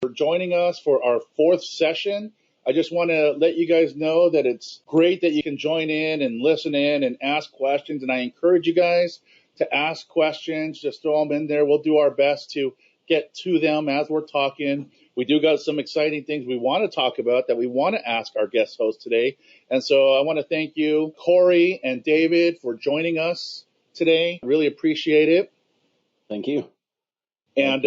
for joining us for our fourth session. I just want to let you guys know that it's great that you can join in and listen in and ask questions. And I encourage you guys to ask questions. Just throw them in there. We'll do our best to get to them as we're talking. We do got some exciting things we want to talk about that we want to ask our guest host today. And so I want to thank you, Cory and David, for joining us today. Really appreciate it. Thank you. And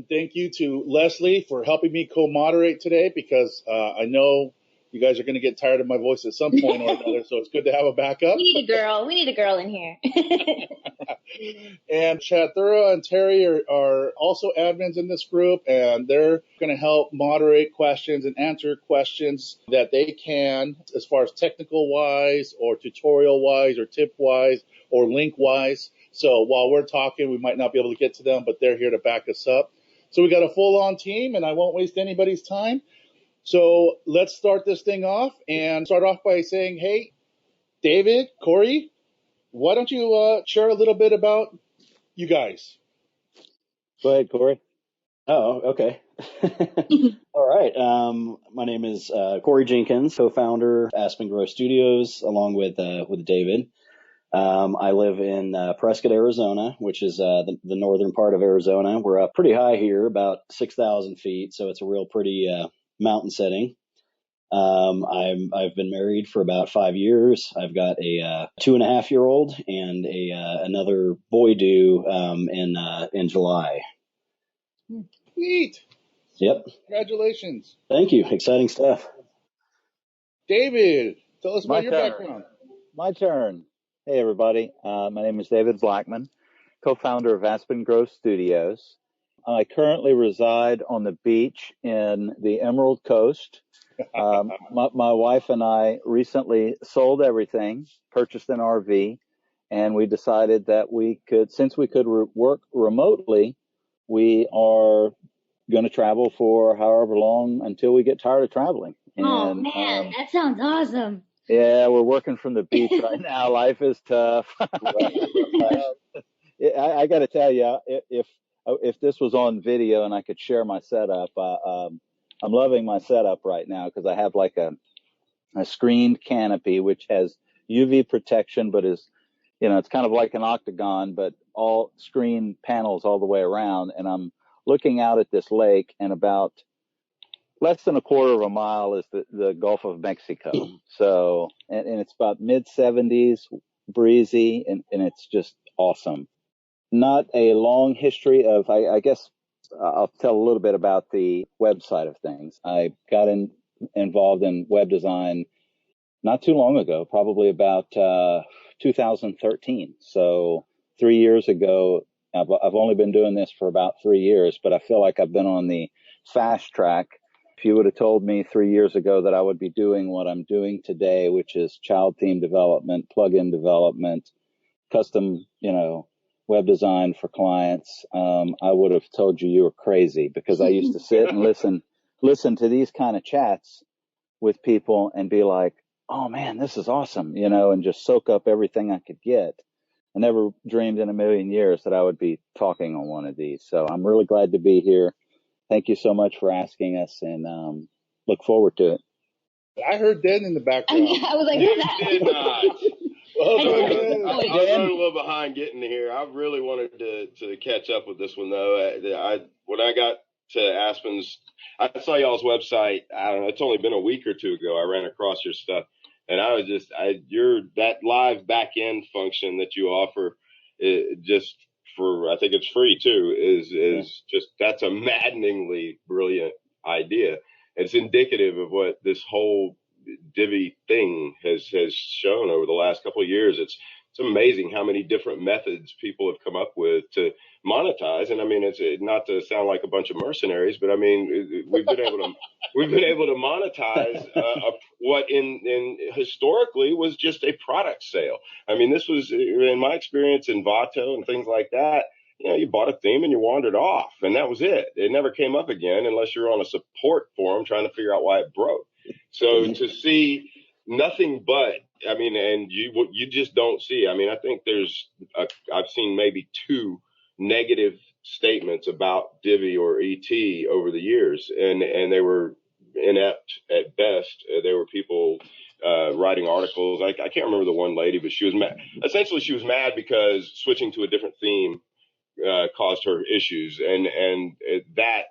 thank you to Leslie for helping me co-moderate today, because I know you guys are going to get tired of my voice at some point or another, so it's good to have a backup. We need a girl. We need a girl in here. And Chathura and Terry are also admins in this group, and they're going to help moderate questions and answer questions that they can as far as technical-wise or tutorial-wise or tip-wise or link-wise. So while we're talking, we might not be able to get to them, but they're here to back us up. So we got a full-on team, and I won't waste anybody's time. So let's start this thing off and start off by saying, hey, David, Cory, why don't you share a little bit about you guys? Go ahead, Cory. Oh, okay. All right. My name is Cory Jenkins, co-founder of Aspen Groves Studios, along with David. I live in Prescott, Arizona, which is the northern part of Arizona. We're up pretty high here, about 6,000 feet, so it's a real pretty mountain setting. I've been married for about 5 years. I've got a 2.5-year-old and another boy due in July. Sweet. Yep. Congratulations. Thank you. Exciting stuff. David, tell us about your background. My turn. Hey, everybody. My name is David Blackman, co-founder of Aspen Groves Studios. I currently reside on the beach in the Emerald Coast. My wife and I recently sold everything, purchased an RV, and we decided that since we could work remotely, we are going to travel for however long until we get tired of traveling. Oh, man, that sounds awesome. Yeah, we're working from the beach right now. Life is tough. I got to tell you, if this was on video and I could share my setup, I'm loving my setup right now because I have like a screened canopy which has UV protection, but is, it's kind of like an octagon, but all screen panels all the way around. And I'm looking out at this lake, and about less than a quarter of a mile is the Gulf of Mexico. So, and it's about mid-70s, breezy, and it's just awesome. Not a long history of, I guess I'll tell a little bit about the web side of things. I got involved in web design not too long ago, probably about 2013. So 3 years ago. I've only been doing this for about 3 years, but I feel like I've been on the fast track. If you would have told me 3 years ago that I would be doing what I'm doing today, which is child theme development, plugin development, custom, web design for clients, I would have told you were crazy, because I used to sit and listen to these kind of chats with people and be like, oh man, this is awesome, and just soak up everything I could get. I never dreamed in a million years that I would be talking on one of these. So I'm really glad to be here. Thank you so much for asking us, and look forward to it. I heard Dehn in the background. I was like, who's that? Did not. Well, I was running a little behind getting here. I really wanted to catch up with this one, though. When I got to Aspen's, I saw y'all's website. I don't know. It's only been a week or two ago. I ran across your stuff, and I was that live back end function that you offer, just for, I think it's free too, is just, that's a maddeningly brilliant idea. It's indicative of what this whole Divi thing has shown over the last couple of years. It's amazing how many different methods people have come up with to monetize. And I mean, it's not to sound like a bunch of mercenaries, but I mean, we've been able to monetize what in historically was just a product sale. I mean, this was, in my experience in Vato and things like that, you bought a theme and you wandered off, and that was it. It never came up again unless you're on a support forum trying to figure out why it broke. So to see nothing but, I mean, and you just don't see. I mean, I think I've seen maybe 2 negative statements about Divi or ET over the years, and they were inept at best. There were people writing articles. I can't remember the one lady, but she was mad. Essentially, she was mad because switching to a different theme caused her issues, and that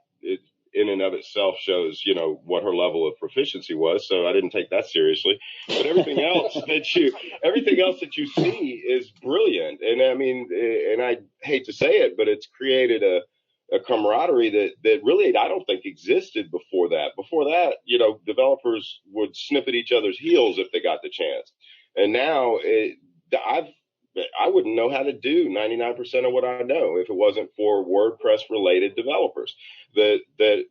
in and of itself shows, what her level of proficiency was. So I didn't take that seriously. But everything else that you see is brilliant. And I mean, and I hate to say it, but it's created a camaraderie that really I don't think existed before that. Before that, developers would snip at each other's heels if they got the chance. And now I wouldn't know how to do 99% of what I know if it wasn't for WordPress related developers that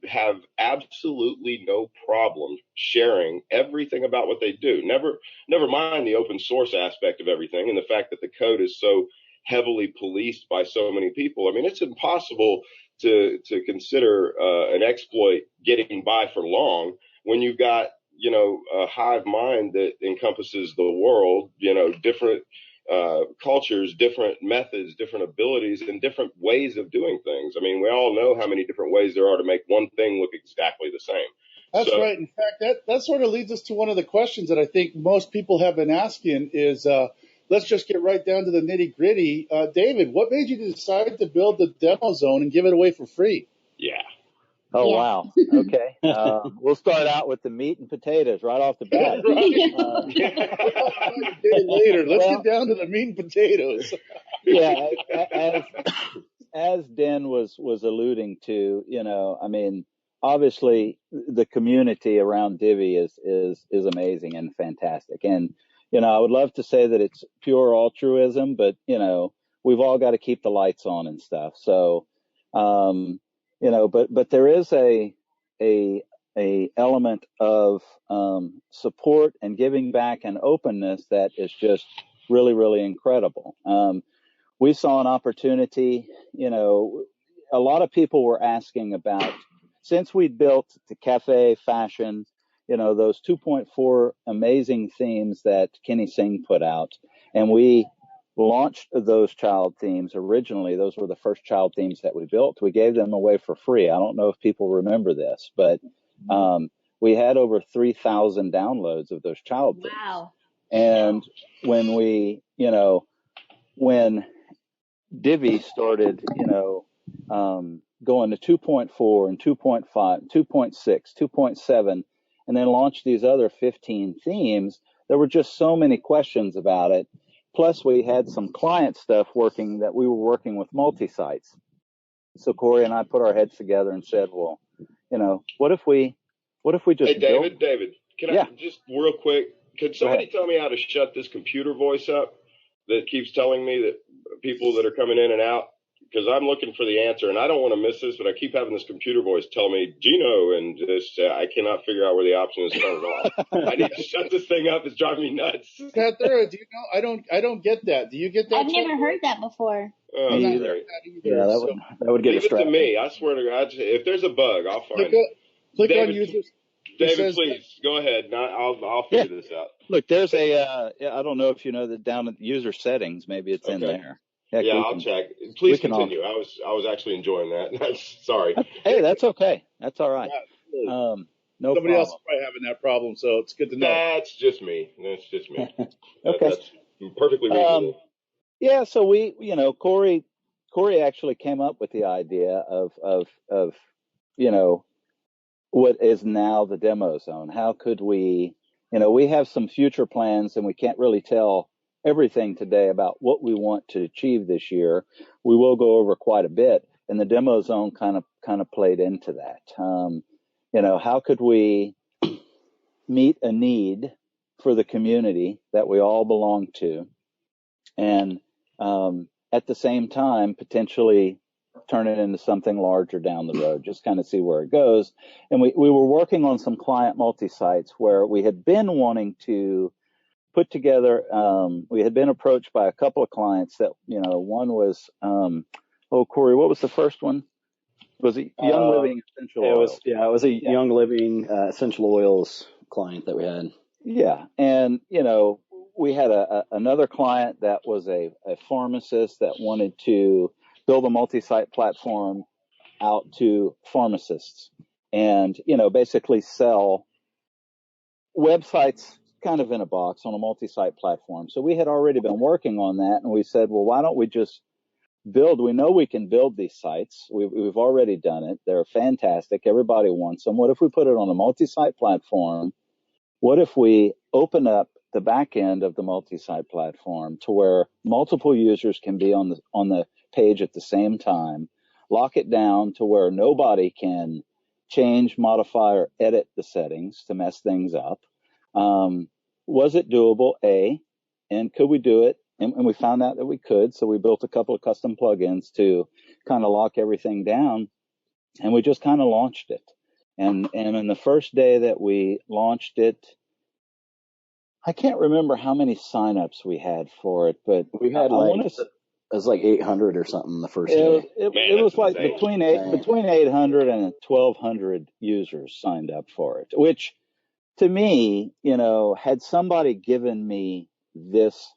have absolutely no problem sharing everything about what they do. Never mind the open source aspect of everything and the fact that the code is so heavily policed by so many people. I mean, it's impossible to consider an exploit getting by for long when you've got, a hive mind that encompasses the world, different cultures, different methods, different abilities, and different ways of doing things. I mean, we all know how many different ways there are to make one thing look exactly the same. That's right. In fact, that sort of leads us to one of the questions that I think most people have been asking is, let's just get right down to the nitty gritty. David, what made you decide to build the demo zone and give it away for free? Yeah. Oh, Yeah. wow. Okay. We'll start out with the meat and potatoes right off the bat. Later. Let's get down to the meat and potatoes. Yeah. As Dehn was alluding to, I mean, obviously the community around Divi is amazing and fantastic. And, I would love to say that it's pure altruism, but, we've all got to keep the lights on and stuff. So, but there is a element of support and giving back and openness that is just really, really incredible. We saw an opportunity, a lot of people were asking about, since we built the cafe fashion, those 2.4 amazing themes that Kenny Singh put out, and we launched those child themes originally. Those were the first child themes that we built. We gave them away for free. I don't know if people remember this, but we had over 3,000 downloads of those child themes. Wow. And when when Divi started, going to 2.4 and 2.5, 2.6, 2.7, and then launched these other 15 themes, there were just so many questions about it. Plus, we had some client stuff that we were working with multi-sites. So Cory and I put our heads together and said, well, what if we just Hey, David, can I just real quick, could somebody tell me how to shut this computer voice up that keeps telling me that people that are coming in and out? Because I'm looking for the answer, and I don't want to miss this, but I keep having this computer voice tell me, Geno, and this, I cannot figure out where the option is to turn it off. I need to shut this thing up. It's driving me nuts. Heather, do you know? I don't get that. Do you get that? I've never heard that before. I'm not heard that either. That would get Leave it to me. I swear to God, if there's a bug, I'll find it. Click on users. David, please go ahead. I'll figure this out. Look, there's I don't know if you know that down at user settings, maybe it's in there. Heck, I'll check. Please continue. I was actually enjoying that. Sorry. Hey, that's okay. That's all right. No Somebody problem. Else is probably having that problem, so it's good to know. That's just me. Okay. That's perfectly reasonable. Yeah. So we, Cory actually came up with the idea of what is now the demo zone. How could we, we have some future plans, and we can't really tell everything today about what we want to achieve this year. We will go over quite a bit, and the demo zone kind of played into that. How could we meet a need for the community that we all belong to, and at the same time potentially turn it into something larger down the road, just kind of see where it goes. And we were working on some client multi-sites where we had been wanting to put together, we had been approached by a couple of clients that, one was, Cory, what was the first one? Was it Young Living Essential Oils? It was a Young Living Essential Oils client that we had. Yeah. And, we had another client that was a pharmacist that wanted to build a multi-site platform out to pharmacists and, basically sell websites kind of in a box on a multi-site platform. So we had already been working on that, and we said, well, why don't we just build? We know we can build these sites. We've already done it. They're fantastic. Everybody wants them. What if we put it on a multi-site platform? What if we open up the back end of the multi-site platform to where multiple users can be on the page at the same time, lock it down to where nobody can change, modify, or edit the settings to mess things up? Was it doable? And could we do it? And we found out that we could, so we built a couple of custom plugins to kind of lock everything down, and we just kind of launched it. And in the first day that we launched it, I can't remember how many signups we had for it, but we had it was like 800 or something the first day. It was like between 800 and 1,200 users signed up for it, which to me, had somebody given me this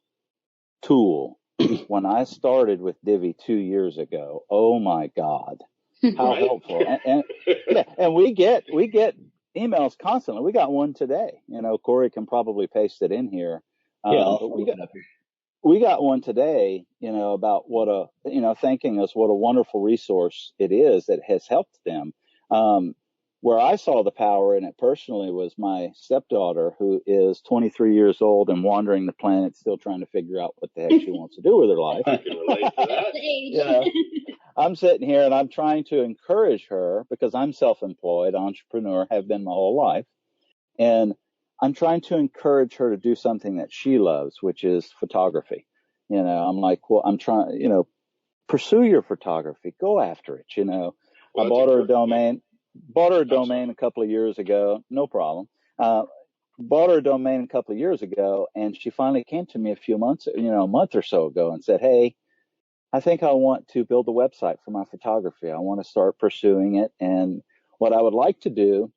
tool when I started with Divi 2 years ago, oh my God, how helpful. And we get emails constantly. We got one today. Cory can probably paste it in here. We got one today, about thanking us what a wonderful resource it is that has helped them. Where I saw the power in it personally was my stepdaughter, who is 23 years old and wandering the planet, still trying to figure out what the heck she wants to do with her life. I can relate to that. I'm sitting here and I'm trying to encourage her because I'm self-employed, entrepreneur, have been my whole life. And I'm trying to encourage her to do something that she loves, which is photography. I'm like, well, I'm trying, pursue your photography, go after it. Well, I bought her a domain a couple of years ago. No problem. Bought her a domain a couple of years ago, and she finally came to me a month or so ago and said, hey, I think I want to build a website for my photography. I want to start pursuing it. And what I would like to do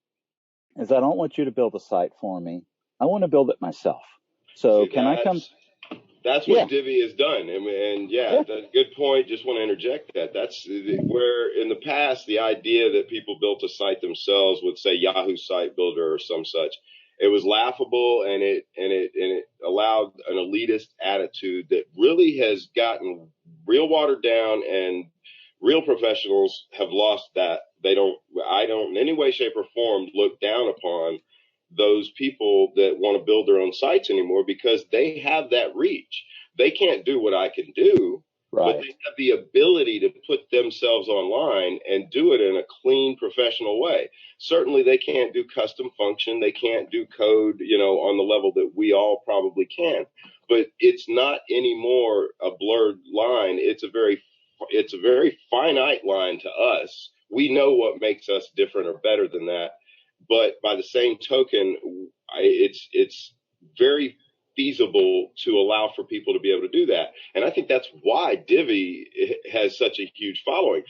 is I don't want you to build a site for me. I want to build it myself. So can I come? That's what Divi has done. And that's a good point. Just want to interject that. That's where in the past, the idea that people built a site themselves with, say, Yahoo Site Builder or some such, it was laughable, and it allowed an elitist attitude that really has gotten real watered down, and real professionals have lost that. I don't in any way, shape, or form look down upon those people that want to build their own sites anymore, because they have that reach. They can't do what I can do, but they have the ability to put themselves online and do it in a clean, professional way. Certainly they can't do custom function. They can't do code, on the level that we all probably can, but it's not anymore a blurred line. It's a very finite line to us. We know what makes us different or better than that. But by the same token, it's very feasible to allow for people to be able to do that. And I think that's why Divi has such a huge following.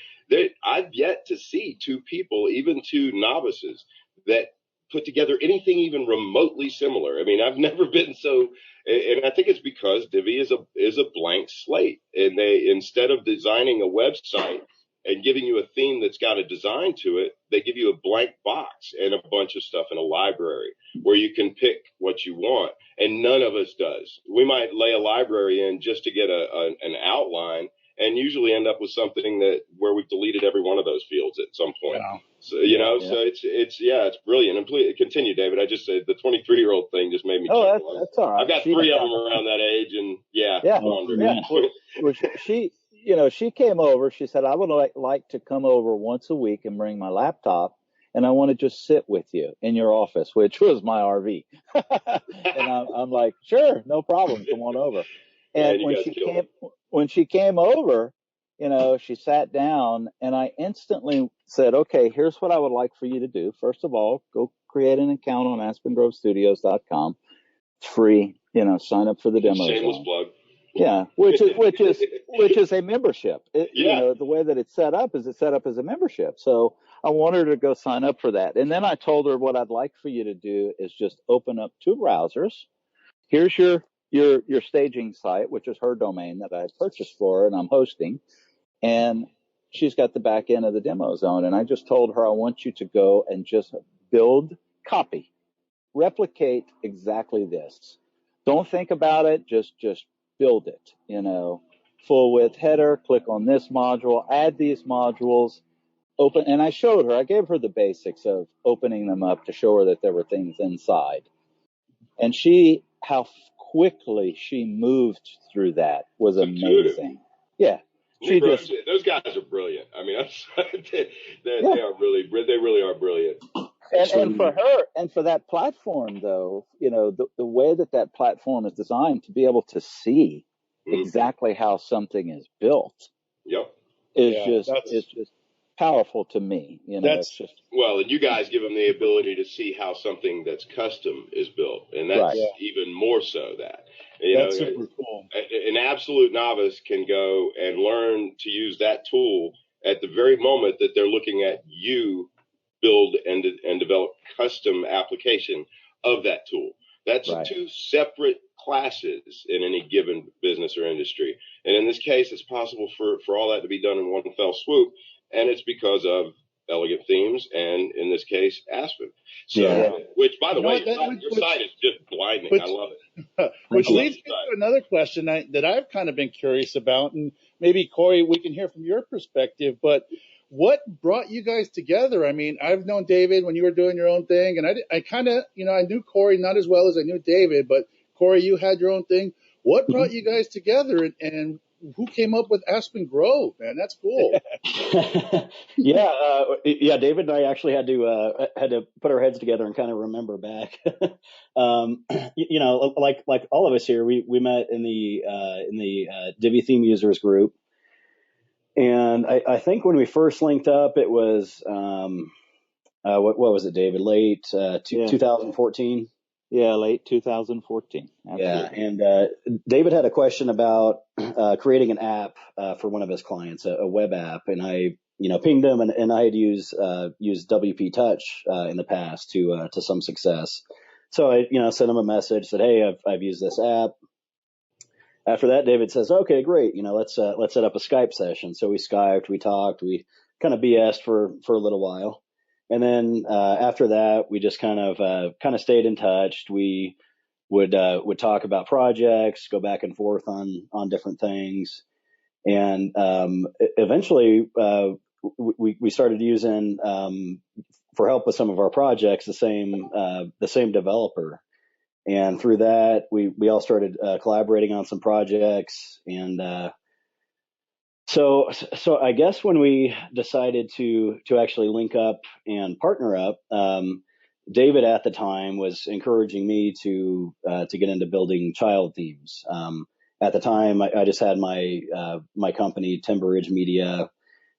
I've yet to see two people, even two novices, that put together anything even remotely similar. I mean, I've never been so, and I think it's because Divi is a blank slate. And they, instead of designing a website and giving you a theme that's got a design to it, they give you a blank box and a bunch of stuff in a library where you can pick what you want. And none of us does. We might lay a library in just to get an outline, and usually end up with something where we've deleted every one of those fields at some point. Wow. So, so it's brilliant. And please continue, David. I just said the 23-year-old thing just made me chuckle. That's all right. I've got three of them around that age, and she came over. She said, I would like to come over once a week and bring my laptop, and I want to just sit with you in your office, which was my RV. And I'm like, sure, no problem. Come on over. And when she came over, she sat down, and I instantly said, okay, here's what I would like for you to do. First of all, go create an account on AspenGroveStudios.com. It's free. Sign up for the demo. Shameless plug. Yeah, which is a membership. The way that it's set up is as a membership. So I want her to go sign up for that. And then I told her what I'd like for you to do is just open up two browsers. Here's your staging site, which is her domain that I purchased for her and I'm hosting. And she's got the back end of the demo zone. And I just told her, I want you to go and just build, copy, replicate exactly this. Don't think about it. Just build it, full width header, click on this module, add these modules, open. And I showed her, I gave her the basics of opening them up to show her that there were things inside. And how quickly she moved through that was amazing. Yeah. Those guys are brilliant. I mean, they really are brilliant. And for her and for that platform, though, the way that platform is designed to be able to see exactly how something is built. Yep. Is just powerful to me. Well, and you guys give them the ability to see how something that's custom is built, and that's even more so that. That's super cool. An absolute novice can go and learn to use that tool at the very moment that they're looking at you build and develop custom application of that tool. That's two separate classes in any given business or industry. And in this case, it's possible for all that to be done in one fell swoop. And it's because of Elegant Themes and, in this case, Aspen. So, which, by the way, your site is just blinding. I love it. Which leads me to another question that I've kind of been curious about. And maybe, Cory, we can hear from your perspective. But what brought you guys together? I mean, I've known David when you were doing your own thing. And I kind of, I knew Cory not as well as I knew David. But, Cory, you had your own thing. What brought you guys together? And who came up with Aspen Grove, man? That's cool. David and I actually had to put our heads together and kind of remember back. Like all of us here, we met in the Divi theme users group, and I think when we first linked up, it was what was it, David? Late 2014. Yeah, late 2014. Absolutely. Yeah, and David had a question about creating an app for one of his clients, a web app, and I, pinged him, and I had used WP Touch in the past to some success. So I, sent him a message, said, "Hey, I've used this app." After that, David says, "Okay, great. Let's set up a Skype session." So we Skyped, we talked, we kind of BS'd for a little while. And then after that, we just kind of stayed in touch. We would talk about projects, go back and forth on different things, and eventually we started using for help with some of our projects the same developer. And through that, we all started collaborating on some projects, and So I guess when we decided to actually link up and partner up, David at the time was encouraging me to get into building child themes. At the time, I just had my company Timber Ridge Media,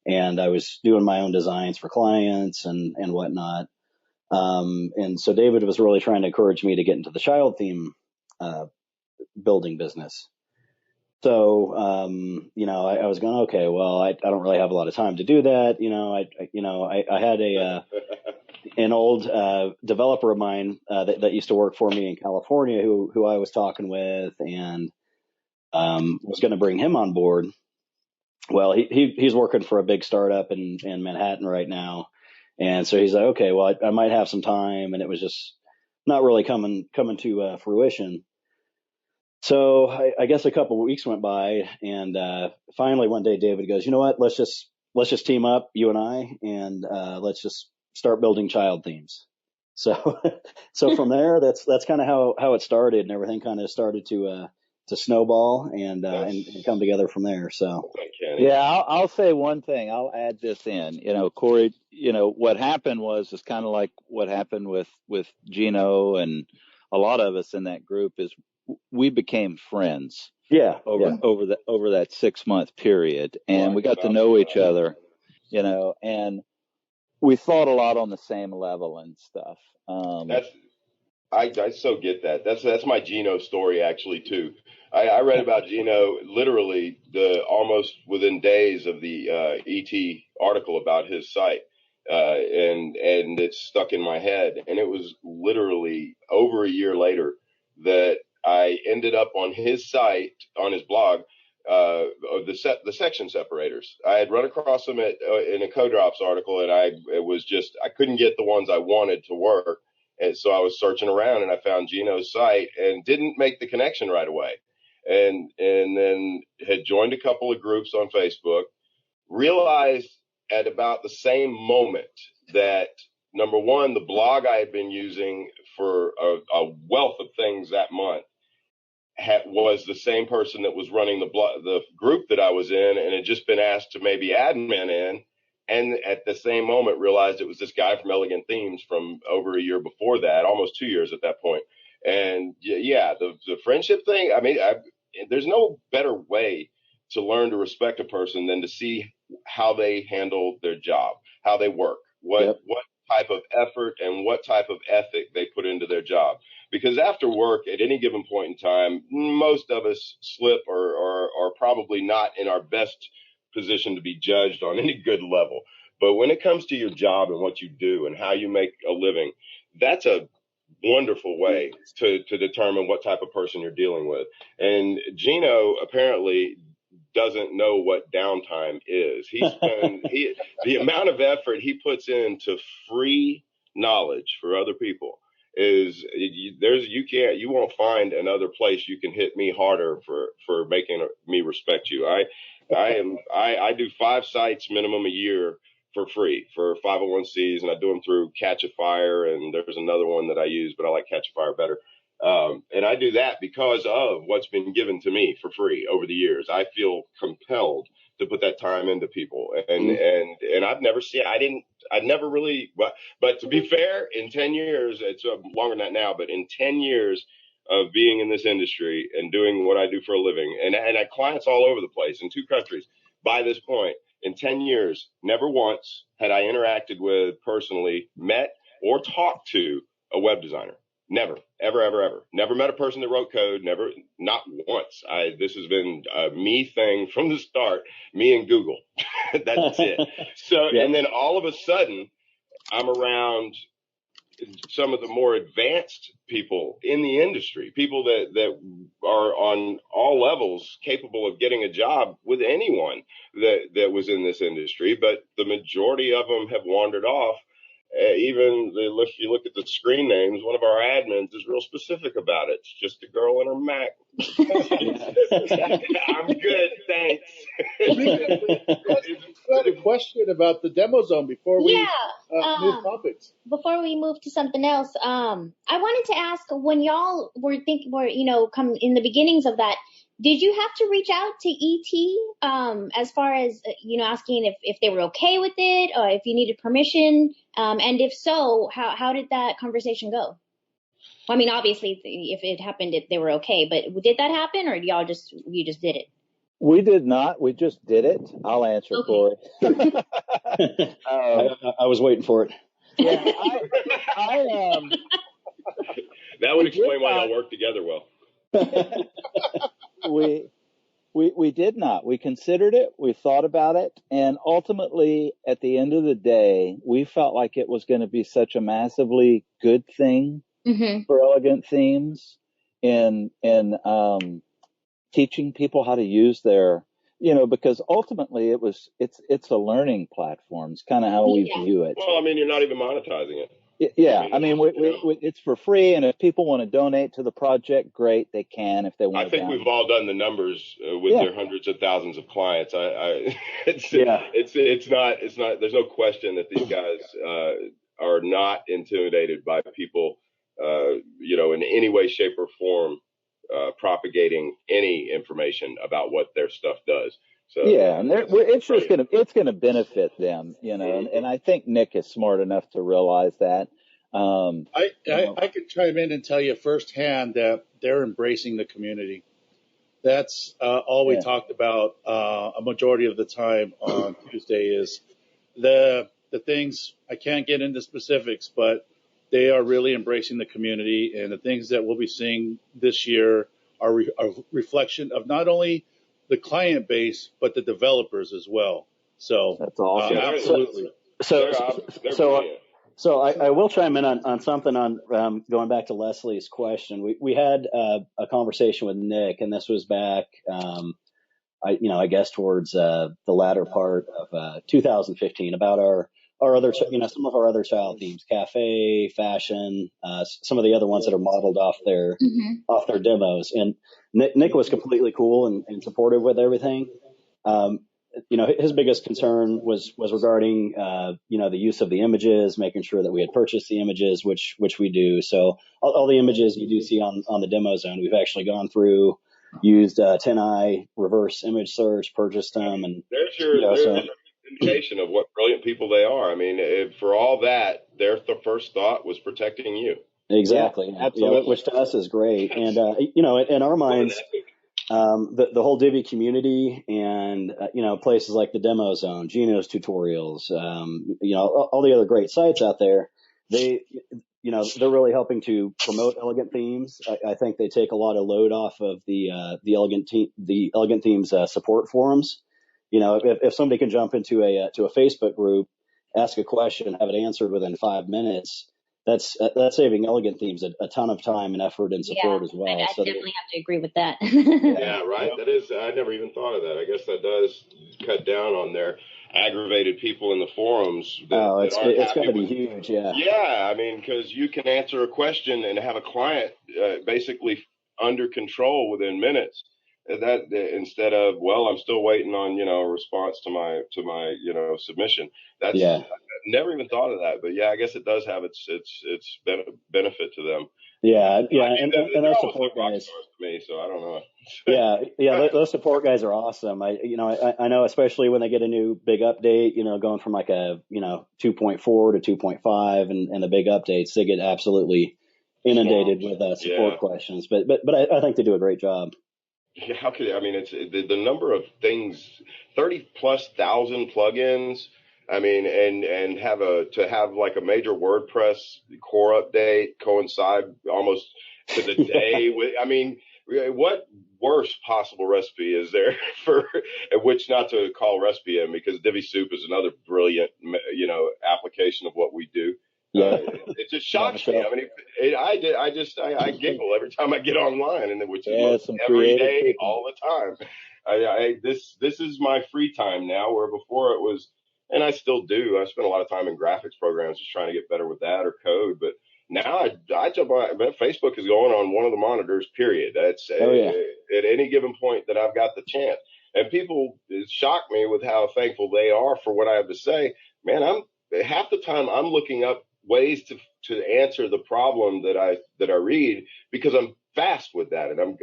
and I was doing my own designs for clients and whatnot. And so David was really trying to encourage me to get into the child theme building business. So, I was going, okay, well, I don't really have a lot of time to do that. I had an old developer of mine that used to work for me in California who I was talking with, and was going to bring him on board. Well, he's working for a big startup in Manhattan right now. And so he's like, okay, well, I might have some time, and it was just not really coming to fruition. So I guess a couple of weeks went by, and finally one day David goes, "You know what? Let's just team up, you and I, and let's just start building child themes." So from there, that's kind of how it started, and everything kind of started to snowball and come together from there. So yeah, I'll say one thing. I'll add this in. Cory, what happened is kind of like what happened with Geno and a lot of us in that group is we became friends. Yeah. Over that 6-month period, and we got to know each other, and we thought a lot on the same level and stuff. I so get that. That's my Geno story actually too. I read about Geno literally almost within days of the ET article about his site, and it's stuck in my head. And it was literally over a year later that I ended up on his site, on his blog, the section separators. I had run across them in a Co-Drops article, and I couldn't get the ones I wanted to work. And so I was searching around, and I found Geno's site and didn't make the connection right away. And then had joined a couple of groups on Facebook, realized at about the same moment that, number one, the blog I had been using for a wealth of things that month was the same person that was running the group that I was in, and had just been asked to maybe admin in. And at the same moment realized it was this guy from Elegant Themes from over a year before that, almost 2 years at that point. And yeah, the friendship thing, I mean, there's no better way to learn to respect a person than to see how they handle their job, how they work, what type of effort and what type of ethic they put into their job. Because after work, at any given point in time, most of us slip or are probably not in our best position to be judged on any good level. But when it comes to your job and what you do and how you make a living, that's a wonderful way to determine what type of person you're dealing with. And Geno apparently doesn't know what downtime is. The amount of effort he puts into free knowledge for other people is you won't find another place you can hit me harder for making me respect you. I do 5 sites minimum a year for free for 501c, and I do them through Catch a Fire, and there's another one that I use, but I like Catch a Fire better. And I do that because of what's been given to me for free over the years. I feel compelled to put that time into people, and I've never really, but to be fair, in 10 years, it's longer than that now, but in 10 years of being in this industry and doing what I do for a living, and I had clients all over the place in 2 countries by this point. In 10 years, never once had I interacted with, personally, met or talked to a web designer. Never, ever, ever, ever. Never met a person that wrote code. Never, not once. This has been a me thing from the start. Me and Google. That's it. So, yeah. And then all of a sudden, I'm around some of the more advanced people in the industry, people that are on all levels capable of getting a job with anyone that was in this industry. But the majority of them have wandered off. If you look at the screen names, one of our admins is real specific about it. It's just a girl in her Mac. I'm good, thanks. I had a question about the demo zone before we move topics. Before we move to something else, I wanted to ask, when y'all were come in the beginnings of that, did you have to reach out to ET as far as, asking if they were okay with it, or if you needed permission? And if so, how did that conversation go? Well, I mean, obviously, if it happened, they were okay. But did that happen, or you just did it? We did not. We just did it. I'll answer for it. I was waiting for it. Yeah, that would explain why y'all work together well. We did not. We considered it. We thought about it. And ultimately, at the end of the day, we felt like it was going to be such a massively good thing for Elegant Themes in teaching people how to use their, because ultimately it's a learning platform. It's kind of how we view it. Well, I mean, you're not even monetizing it. Yeah, I mean, it's for free, and if people want to donate to the project, great, they can. If they want, I think we've all done the numbers with their hundreds of thousands of clients. It's not. There's no question that these guys are not intimidated by people, in any way, shape, or form, propagating any information about what their stuff does. So, yeah, and it's gonna benefit them, and I think Nick is smart enough to realize that. I could chime in and tell you firsthand that they're embracing the community. That's all we talked about a majority of the time on Tuesday is the things. I can't get into specifics, but they are really embracing the community, and the things that we'll be seeing this year are a reflection of not only the client base, but the developers as well. So that's awesome. Absolutely. So I will chime in on something on going back to Leslie's question. We had a conversation with Nick, and this was back, I guess towards the latter part of 2015, about our other, some of our other child themes, cafe, fashion, some of the other ones that are modeled off their demos. And Nick was completely cool and supportive with everything. His biggest concern was regarding, the use of the images, making sure that we had purchased the images, which we do. So all the images you do see on the demo zone, we've actually gone through, used 10i reverse image search, purchased them, and there's an indication of what brilliant people they are. I mean, for all that, their first thought was protecting you. Exactly. Yeah, absolutely. Which to us is great. And in our minds, the whole Divi community and, places like the demo zone, Geno's tutorials, all the other great sites out there, they're really helping to promote elegant themes. I think they take a lot of load off of the elegant themes support forums. If somebody can jump into a Facebook group, ask a question, have it answered within 5 minutes, that's saving elegant themes a ton of time and effort and support as well. I definitely have to agree with that. Yeah, right. That is, I never even thought of that. I guess that does cut down on their aggravated people in the forums. It's got to be huge. Yeah. Yeah. I mean, because you can answer a question and have a client basically under control within minutes. That instead of, well, I'm still waiting on, a response to my submission. That's, I never even thought of that, but yeah, I guess it does have its benefit to them. Yeah. And those support guys. To me, so I don't know. Yeah. Those support guys are awesome. I know, especially when they get a new big update, going from like a, 2.4 to 2.5 and the big updates, they get absolutely inundated with support questions, but I think they do a great job. Yeah, how could I mean, it's the number of things, 30,000+ plugins. I mean, and to have like a major WordPress core update coincide almost to the day with, I mean, what worse possible recipe is there for which not to call recipe in, because Divi Soup is another brilliant, application of what we do. Yeah. It just shocks me. I mean, I giggle every time I get online, and which is every day, people. all the time. This is my free time now, where before it was, and I still do. I spend a lot of time in graphics programs just trying to get better with that or code. But now I jump on. Facebook is going on one of the monitors. Period. That's at any given point that I've got the chance. And people shock me with how thankful they are for what I have to say. Man, half the time I'm looking up ways to answer the problem that I read, because I'm fast with that, and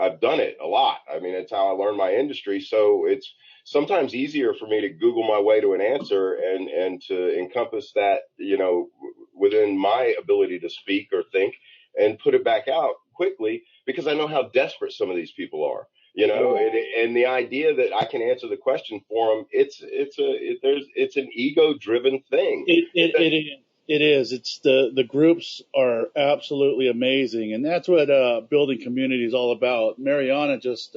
I've done it a lot. I mean, it's how I learned my industry. So it's sometimes easier for me to Google my way to an answer and to encompass that, within my ability to speak or think and put it back out quickly, because I know how desperate some of these people are. And the idea that I can answer the question for them, it's an ego-driven thing. It is. It's the groups are absolutely amazing, and that's what building community is all about. Mariana just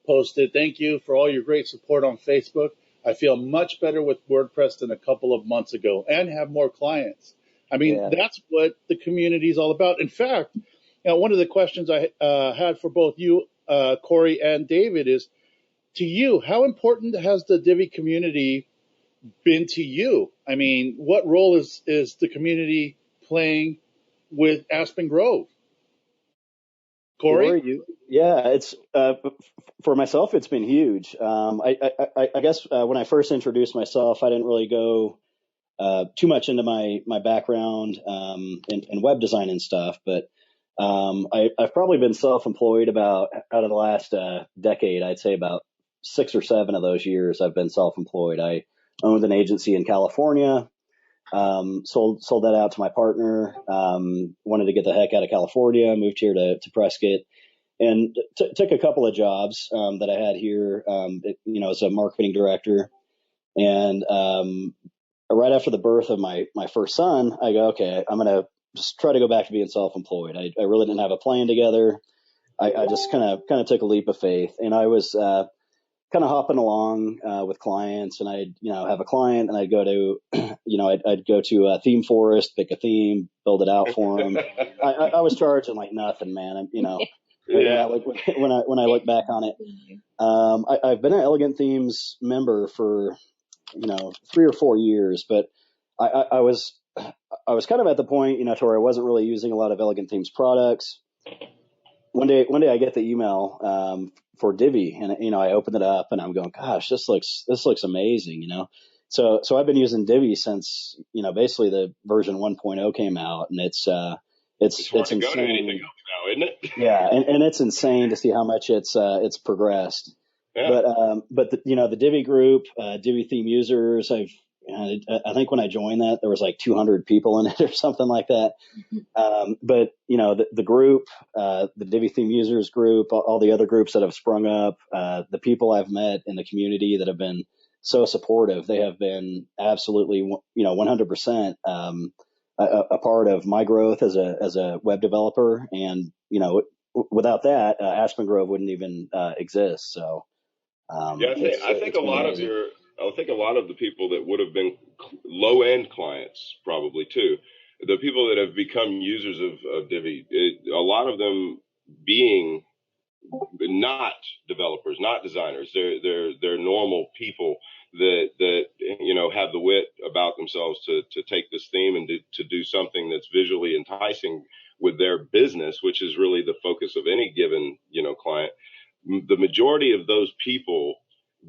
posted, "Thank you for all your great support on Facebook. I feel much better with WordPress than a couple of months ago, and have more clients." I mean, that's what the community is all about. In fact, one of the questions I had for both you, Cory and David, is to you, how important has the Divi community been to you? I mean, what role is the community playing with Aspen Grove? Cory? It's for myself, it's been huge. I guess when I first introduced myself, I didn't really go too much into my background in web design and stuff, but I've probably been self-employed out of the last decade. I'd say about 6 or 7 of those years I've been self-employed. I owned an agency in California, sold that out to my partner, wanted to get the heck out of California, moved here to Prescott, and took a couple of jobs that I had here, as a marketing director. And right after the birth of my first son, I go, okay, I'm going to just try to go back to being self-employed. I really didn't have a plan together. I just kind of took a leap of faith, and I was kind of hopping along with clients, and I'd have a client, and I'd go to I'd go to a theme forest, pick a theme, build it out for them. I was charging like nothing, man. Yeah, like when I look back on it, I've been an Elegant Themes member for 3 or 4 years, but I was kind of at the point to where I wasn't really using a lot of Elegant Themes products. One day I get the email for Divi, and I open it up and I'm going, gosh, this looks amazing, So I've been using Divi since basically the version 1.0 came out, and it's hard to insane. go to anything else now, isn't it? Yeah, and it's insane to see how much it's progressed. Yeah. But the Divi group, Divi theme users, I think when I joined that there was like 200 people in it or something like that. But the group, the Divi theme users group, all the other groups that have sprung up, the people I've met in the community that have been so supportive, they have been absolutely 100% a part of my growth as a web developer, and without that, Aspen Grove wouldn't even exist. So I think a lot of the people that would have been low end clients, probably too, the people that have become users of Divi, a lot of them being not developers, not designers. They're normal people that have the wit about themselves to take this theme and to do something that's visually enticing with their business, which is really the focus of any given client. The majority of those people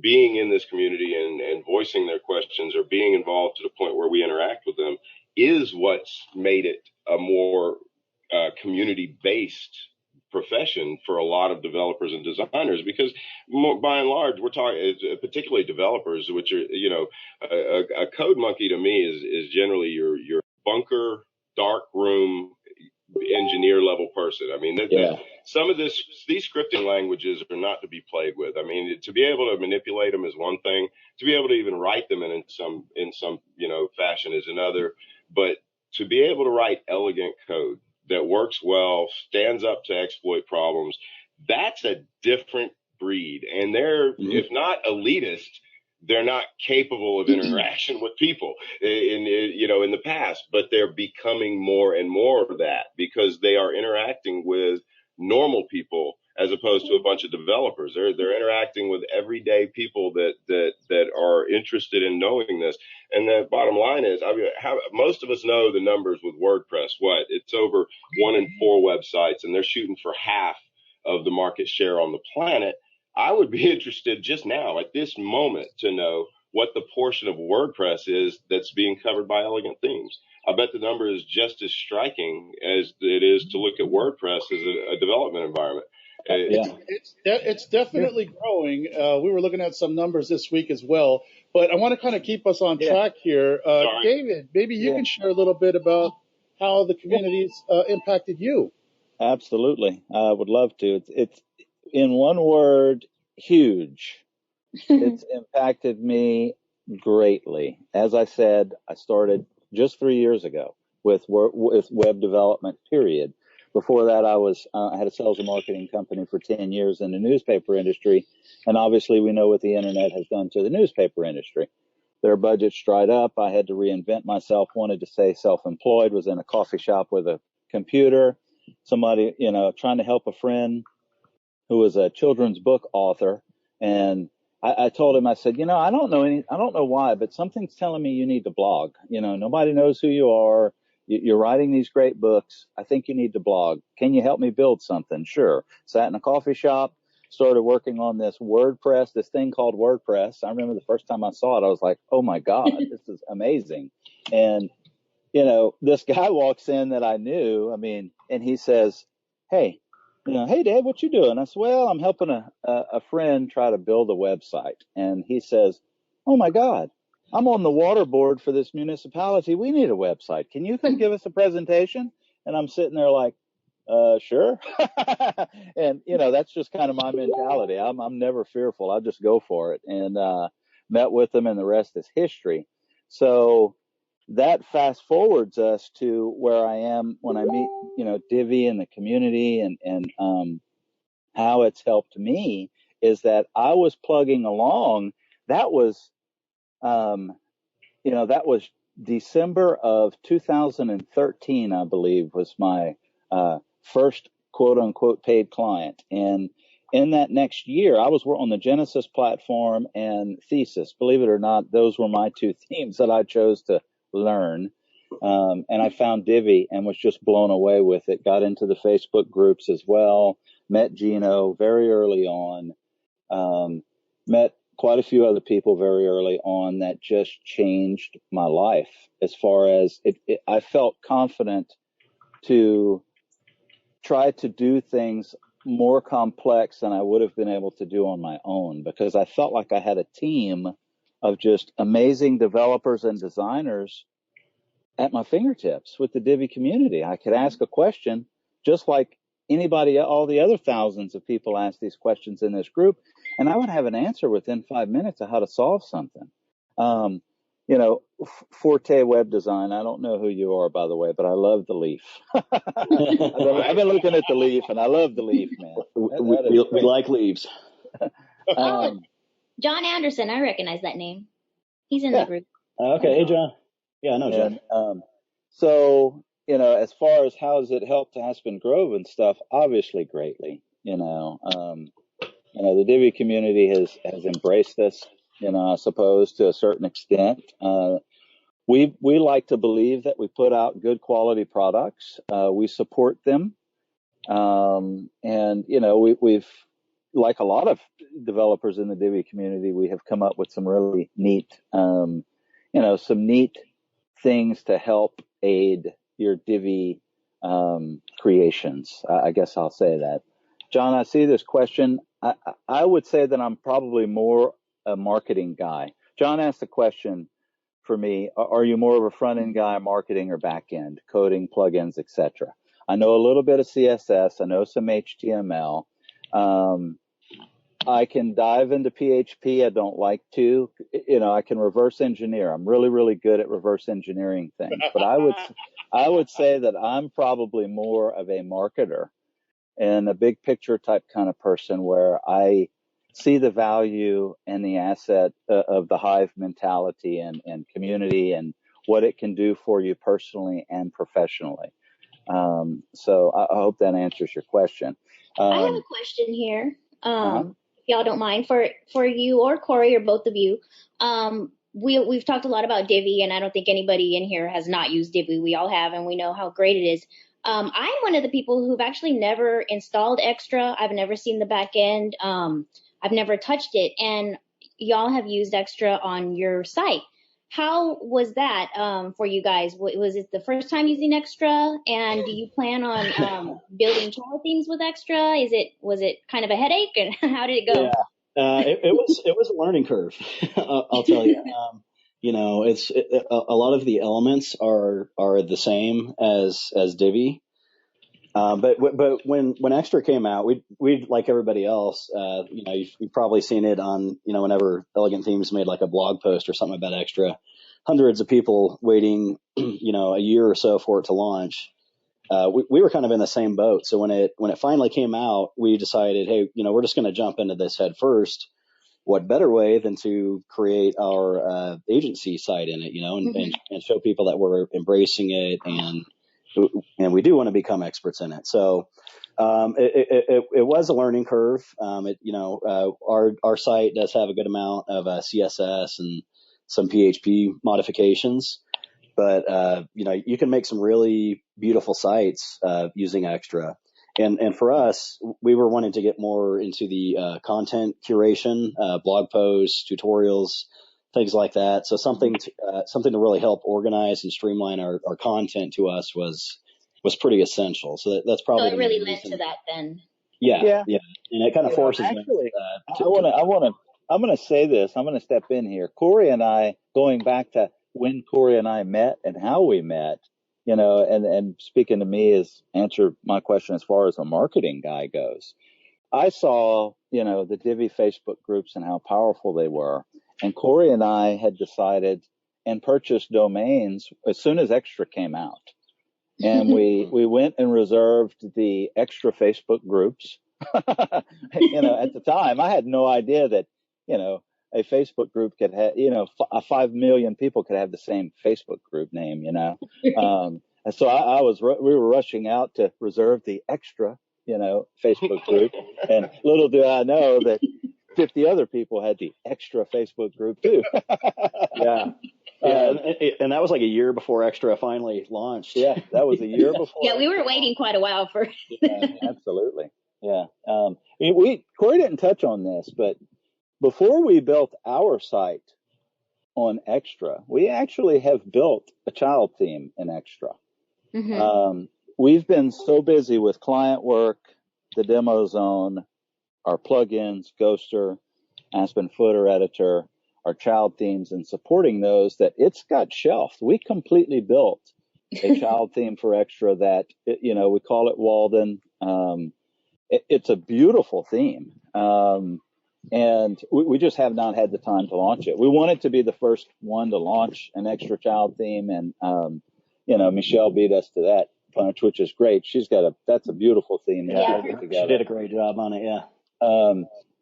being in this community and voicing their questions or being involved to the point where we interact with them is what's made it a more community-based profession for a lot of developers and designers, because by and large, we're talking, particularly developers, which are, a code monkey to me is generally your bunker, dark room, engineer level person. I mean, some of these scripting languages are not to be played with. I mean, to be able to manipulate them is one thing. To be able to even write them in some fashion is another. But to be able to write elegant code that works well, stands up to exploit problems, that's a different breed. And they're, if not elitist, they're not capable of interaction with people in the past, but they're becoming more and more of that because they are interacting with normal people as opposed to a bunch of developers. They're interacting with everyday people that are interested in knowing this. And the bottom line is, I mean, most of us know the numbers with WordPress. It's over 1 in 4 websites, and they're shooting for half of the market share on the planet. I would be interested just now at this moment to know what the portion of WordPress is that's being covered by Elegant Themes. I bet the number is just as striking as it is to look at WordPress as a development environment. It's definitely growing. We were looking at some numbers this week as well, but I want to kind of keep us on track here. David, maybe you can share a little bit about how the community's impacted you. Absolutely. I would love to. It's in one word, huge. It's impacted me greatly. As I said, I started just 3 years ago with web development, period. Before that, I had a sales and marketing company for 10 years in the newspaper industry. And obviously, we know what the internet has done to the newspaper industry. Their budgets dried up. I had to reinvent myself, wanted to stay self-employed, was in a coffee shop with a computer. Somebody, trying to help a friend who was a children's book author. And I told him, I said, I don't know why, but something's telling me you need to blog. Nobody knows who you are. You're writing these great books. I think you need to blog. Can you help me build something? Sure. Sat in a coffee shop, started working on this WordPress, this thing called WordPress. I remember the first time I saw it, I was like, oh my God, this is amazing. And, this guy walks in that I knew, and he says, hey, hey, Dave, what you doing? I said, well, I'm helping a friend try to build a website. And he says, oh my God, I'm on the water board for this municipality. We need a website. Can you come give us a presentation? And I'm sitting there like, sure. And, that's just kind of my mentality. I'm never fearful. I just go for it, and met with them, and the rest is history. So that fast forwards us to where I am when I meet, Divi and the community, and how it's helped me is that I was plugging along. That was, that was December of 2013, I believe, was my first quote unquote paid client. And in that next year, I was on the Genesis platform and Thesis. Believe it or not, those were my two themes that I chose to learn. And I found Divi and was just blown away with it. Got into the Facebook groups as well. Met Geno very early on. Met quite a few other people very early on that just changed my life as far as I felt confident to try to do things more complex than I would have been able to do on my own, because I felt like I had a team of just amazing developers and designers at my fingertips with the Divi community. I could ask a question just like anybody, all the other thousands of people ask these questions in this group, and I would have an answer within 5 minutes of how to solve something. Forte Web Design, I don't know who you are, by the way, but I love the leaf. I've been looking at the leaf, and I love the leaf, man. We like leaves. John Anderson, I recognize that name. He's in the group. Okay, hey, John. Yeah, I know John. So, as far as how has it helped Aspen Grove and stuff, obviously greatly. The Divi community has embraced us, I suppose, to a certain extent. We like to believe that we put out good quality products. We support them. We've, like a lot of developers in the Divi community, we have come up with some really neat, some neat things to help aid your Divi creations. I guess I'll say that. John, I see this question. I would say that I'm probably more a marketing guy. John asked the question for me, are you more of a front-end guy, marketing, or back-end, coding, plugins, etc.? I know a little bit of CSS. I know some HTML. I can dive into PHP. I don't like to. I can reverse engineer. I'm really, really good at reverse engineering things. But I would say that I'm probably more of a marketer and a big picture type kind of person, where I see the value and the asset of the Hive mentality and community and what it can do for you personally and professionally. So I hope that answers your question. I have a question here. If y'all don't mind, for you or Cory or both of you. We've talked a lot about Divi, and I don't think anybody in here has not used Divi. We all have, and we know how great it is. I'm one of the people who've actually never installed Extra. I've never seen the back end. I've never touched it, and y'all have used Extra on your site. How was that for you guys? Was it the first time using Extra? And do you plan on building child themes with Extra? Was it kind of a headache, and how did it go? Yeah, it was a learning curve. I'll tell you. It's a lot of the elements are the same as Divi. But when Extra came out, we like everybody else, you've probably seen it on, whenever Elegant Themes made like a blog post or something about Extra, hundreds of people waiting, a year or so for it to launch. We were kind of in the same boat. So when it finally came out, we decided, hey, we're just going to jump into this head first. What better way than to create our agency site in it, and show people that we're embracing it and we do want to become experts in it. So it was a learning curve. Our site does have a good amount of CSS and some PHP modifications, but you can make some really beautiful sites using Extra. And for us, we were wanting to get more into the content curation, blog posts, tutorials, things like that. So something to really help organize and streamline our content to us was pretty essential. So that's probably. So it really led to that then. Yeah. And it kind of forces. Actually, I'm going to say this. I'm going to step in here. Cory and I, going back to when Cory and I met and how we met, and speaking to me is answer my question as far as a marketing guy goes. I saw, the Divi Facebook groups and how powerful they were. And Cory and I had decided and purchased domains as soon as Extra came out. And we went and reserved the Extra Facebook groups. At the time, I had no idea that, a Facebook group could have, 5 million people could have the same Facebook group name, And so we were rushing out to reserve the Extra, Facebook group. And little do I know that 50 other people had the extra Facebook group too. Yeah. Yeah, and that was like a year before Extra finally launched. Yeah, that was a year before. Yeah, we were waiting quite a while for. Yeah, absolutely. Yeah. Cory didn't touch on this, but before we built our site on Extra, we actually have built a child theme in Extra. Mm-hmm. We've been so busy with client work, the demo zone, our plugins, Ghoster, Aspen Footer Editor, our child themes, and supporting those that it's got shelved. We completely built a child theme for Extra that, we call it Walden. It's a beautiful theme. And we just have not had the time to launch it. We wanted to be the first one to launch an Extra child theme. And, Michelle beat us to that punch, which is great. That's a beautiful theme. Yeah. She did a great job on it. Yeah.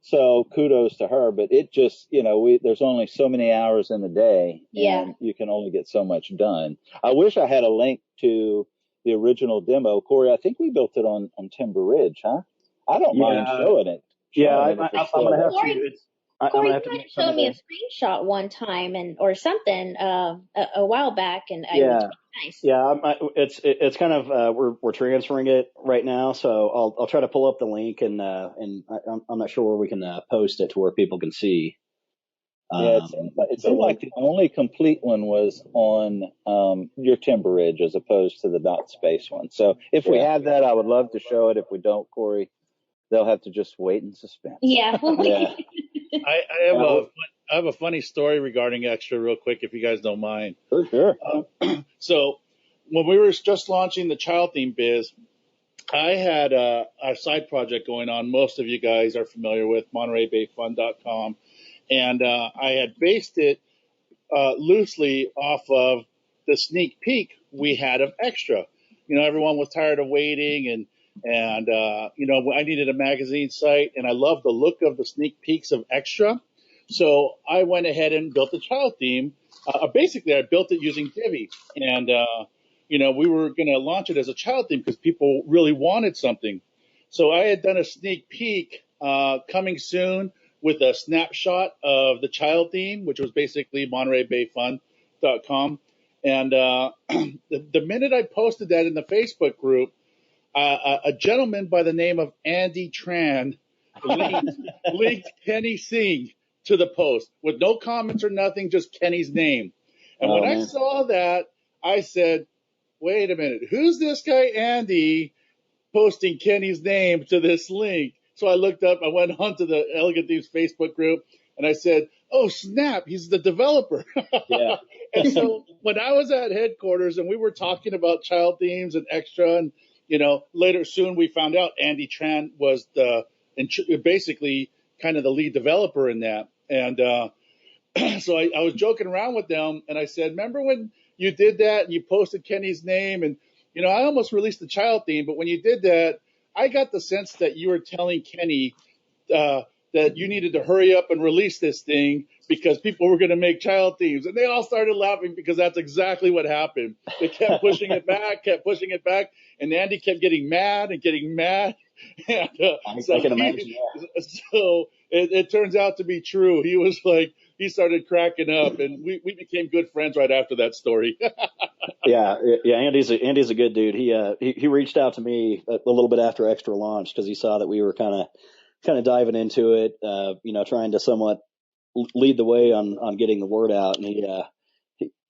So kudos to her, but it just, there's only so many hours in the day, Yeah. and you can only get so much done. I wish I had a link to the original demo. Cory, I think we built it on Timber Ridge, huh? I don't mind showing it. I'm going to have to. Cory, you showed me a screenshot one time or something a while back, and it was really nice. Yeah, it's kind of we're transferring it right now, so I'll try to pull up the link and I'm not sure where we can post it to where people can see. It seemed like the only complete one was on your Timber Ridge as opposed to the dot space one. So if we have that, I would love to show it. If we don't, Cory, they'll have to just wait in suspense. Yeah. Yeah. I have a funny story regarding Extra real quick, if you guys don't mind. Sure. So when we were just launching the child theme biz, I had a side project going on. Most of you guys are familiar with MontereyBayFun.com. And I had based it loosely off of the sneak peek we had of Extra. Everyone was tired of waiting, and I needed a magazine site, and I loved the look of the sneak peeks of Extra. So I went ahead and built a child theme. Basically, I built it using Divi, and we were going to launch it as a child theme because people really wanted something. So I had done a sneak peek coming soon with a snapshot of the child theme, which was basically MontereyBayFun.com. And the minute I posted that in the Facebook group, a gentleman by the name of Andy Tran linked Kenny Singh to the post with no comments or nothing, just Kenny's name. And when I saw that, I said, wait a minute, who's this guy Andy posting Kenny's name to this link? So I looked up, I went onto the Elegant Themes Facebook group, and I said, oh, snap, he's the developer. Yeah. And so when I was at headquarters and we were talking about child themes and Extra, and, later soon we found out Andy Tran was basically kind of the lead developer in that. And so I was joking around with them, and I said, remember when you did that and you posted Kenny's name? And, I almost released the child theme, but when you did that, I got the sense that you were telling Kenny that you needed to hurry up and release this thing because people were going to make child themes. And they all started laughing because that's exactly what happened. They kept pushing it back, and Andy kept getting mad. And, I can imagine. So it turns out to be true. He was like, he started cracking up, and we became good friends right after that story. Yeah. Andy's a good dude. He reached out to me a little bit after Extra launched because he saw that we were kind of diving into it, trying to somewhat lead the way on getting the word out. And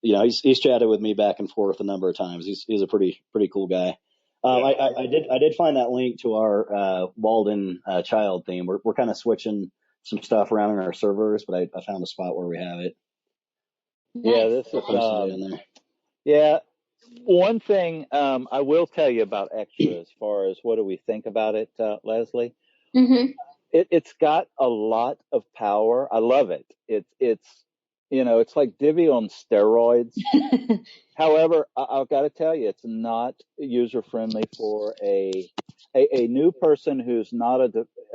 he's chatted with me back and forth a number of times. He's a pretty cool guy. I did find that link to our Walden child theme. We're kind of switching some stuff around in our servers, but I found a spot where we have it. Yeah, this is yeah. One thing I will tell you about Extra as far as what do we think about it, Leslie? Mm-hmm. It's got a lot of power. I love it. It's like Divi on steroids. However, I've got to tell you, it's not user friendly for a new person who's not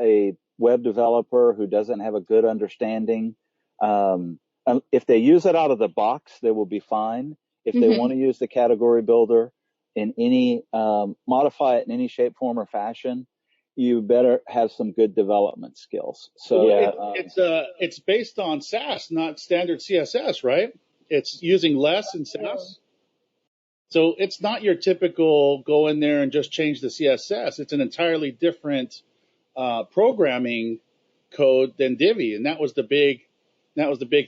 a web developer, who doesn't have a good understanding. If they use it out of the box, they will be fine. If they want to use the category builder in any modify it in any shape, form, or fashion, you better have some good development skills. So it's based on SAS, not standard CSS, right? It's using less in SAS. So it's not your typical go in there and just change the CSS. It's an entirely different programming code than Divi, and that was the big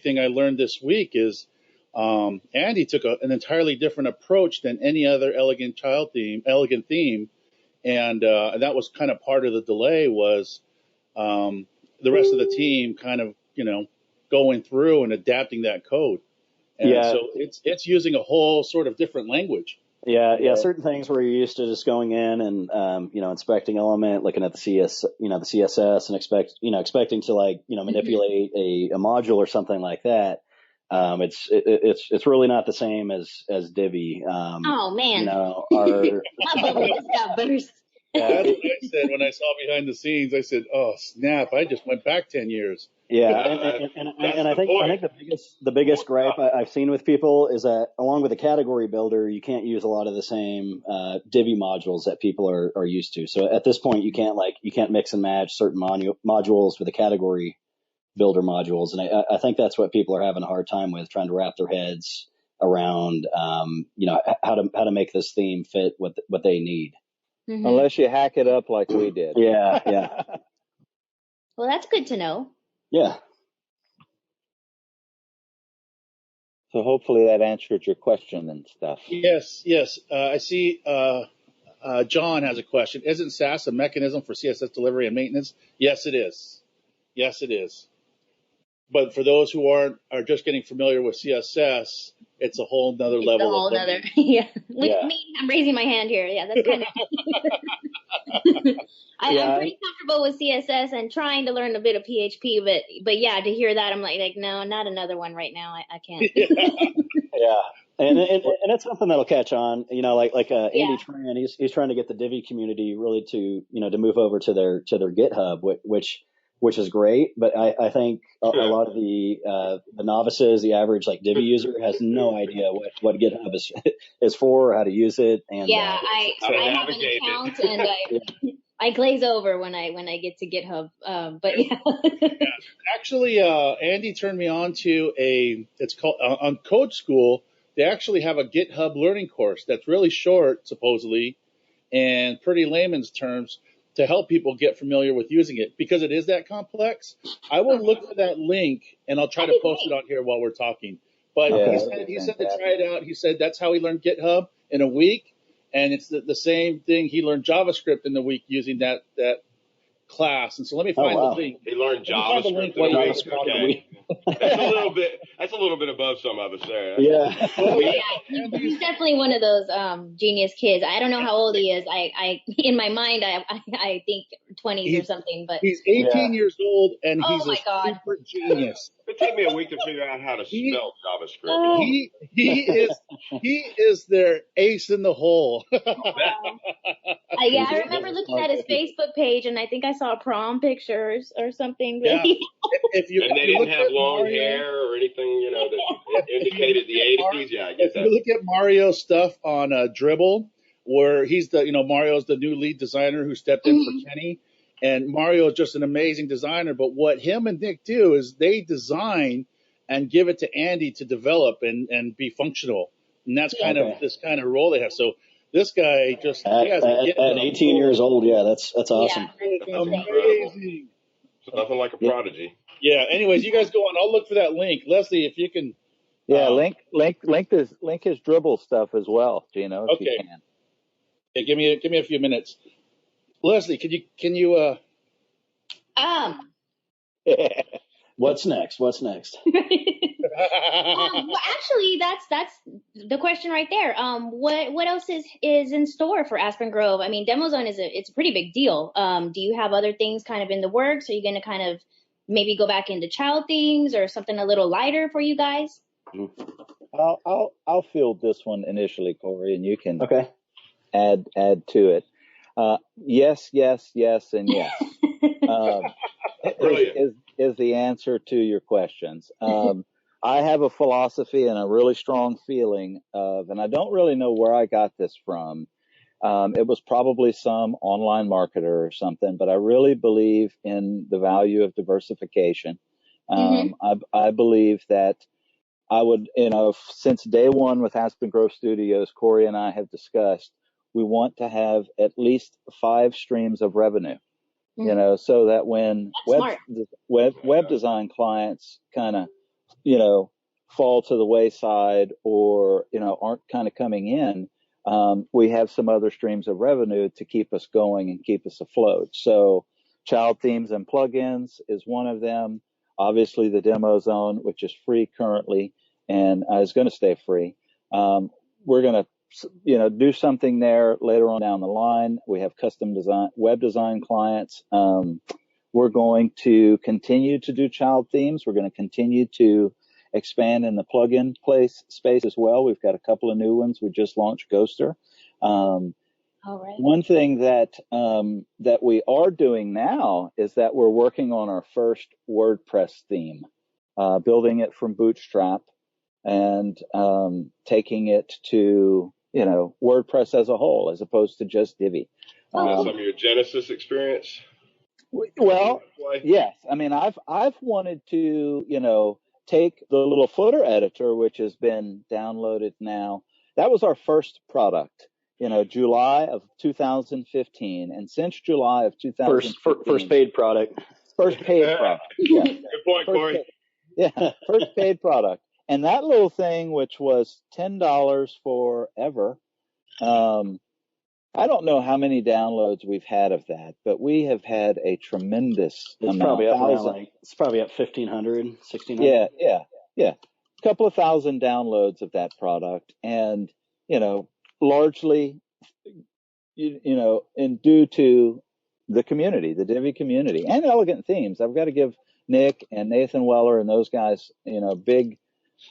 thing I learned this week. Is Andy took an entirely different approach than any other elegant theme, and that was kind of part of the delay was the rest of the team kind of going through and adapting that code. And so it's using a whole sort of different language. Yeah. Certain things where you're used to just going in and inspecting element, looking at the CSS, and expecting to manipulate a module or something like that. It's really not the same as Divi. Oh man! My bubble just got burst. That's what I said when I saw behind the scenes. I said, "Oh snap! I just went back 10 years." Yeah, and I think the biggest gripe I've seen with people is that along with the category builder, you can't use a lot of the same Divi modules that people are used to. So at this point, you can't mix and match certain modules with the category builder modules, and I think that's what people are having a hard time with, trying to wrap their heads around how to make this theme fit what they need. Mm-hmm. Unless you hack it up like we did. Yeah. Well, that's good to know. Yeah. So hopefully that answered your question and stuff. Yes. I see John has a question. Isn't SAS a mechanism for CSS delivery and maintenance? Yes, it is. But for those who are just getting familiar with CSS, it's a whole nother level. A whole nother, yeah. Me, I'm raising my hand here. Yeah, that's kind of. I'm pretty comfortable with CSS and trying to learn a bit of PHP, but yeah, to hear that, I'm like, no, not another one right now. I can't. Yeah. And it's something that'll catch on, like Andy Tran, he's trying to get the Divi community really to move over to their GitHub, which is great. But I think a lot of the novices, the average Divi user, has no idea what GitHub is for or how to use it. And I have an account and I glaze over when I get to GitHub. But yeah. Actually, Andy turned me on to it's called on Code School. They actually have a GitHub learning course that's really short, supposedly, and pretty layman's terms, to help people get familiar with using it, because it is that complex. I will look for that link, and I'll try to post it on here while we're talking. But he said to try it out. He said that's how he learned GitHub in a week, and it's the same thing. He learned JavaScript in the week using that class. And so let me find the link. He learned JavaScript in a week. Okay. That's a little bit above some of us there. Yeah. He's definitely one of those genius kids. I don't know how old he is. I in my mind I think 20s or something, but he's 18 years old and he's a super genius. It took me a week to figure out how to spell JavaScript. He is their ace in the hole. I remember looking at his Facebook page, and I think I saw prom pictures or something. Yeah. And they didn't have long hair or anything, that indicated the 80s. Yeah, I get that. If you look at Mario's stuff on Dribble, where he's Mario's the new lead designer who stepped in for Kenny, and Mario is just an amazing designer. But what him and Nick do is they design and give it to Andy to develop and be functional, and that's kind of this kind of role they have. So this guy just at 18 years old, that's awesome. Yeah, amazing. So nothing like a prodigy. Yeah. Anyways, you guys go on. I'll look for that link, Leslie, if you can. Yeah, link his Dribble stuff as well, Geno. If you can. Okay, give me a few minutes. Leslie, can you What's next? Well, actually, that's the question right there. What else is in store for Aspen Grove? I mean, Demo Zone it's a pretty big deal. Do you have other things kind of in the works? Are you going to kind of maybe go back into child themes or something a little lighter for you guys? I'll field this one initially, Cory, and you can add to it. Yes, and yes. Is the answer to your questions. I have a philosophy and a really strong feeling of, and I don't really know where I got this from, It was probably some online marketer or something, but I really believe in the value of diversification. I believe that I would, since day one with Aspen Grove Studios, Cory and I have discussed, we want to have at least 5 streams of revenue, so that when web design clients kind of, fall to the wayside or, aren't kind of coming in, we have some other streams of revenue to keep us going and keep us afloat. So child themes and plugins is one of them. Obviously the demo zone, which is free currently and is going to stay free. We're going to, do something there later on down the line. We have custom design, web design clients. We're going to continue to do child themes. We're going to continue to expand in the plugin space as well. We've got a couple of new ones. We just launched Ghoster. All right. One thing that we are doing now is that we're working on our first WordPress theme, building it from Bootstrap and taking it to WordPress as a whole, as opposed to just Divi. Is that some of your Genesis experience? Well, yes. I mean, I've wanted to, take the little footer editor, which has been downloaded now. That was our first product, July of 2015. And since July of 2015. First paid product. First paid product. Yeah. Good point, Cory. First paid product. And that little thing, which was $10 forever, I don't know how many downloads we've had of that, but we have had a tremendous amount. It's probably up 1,500, 1,600. Yeah. A couple of thousand downloads of that product. And, largely, and due to the community, the Divi community and Elegant Themes. I've got to give Nick and Nathan Weller and those guys, big,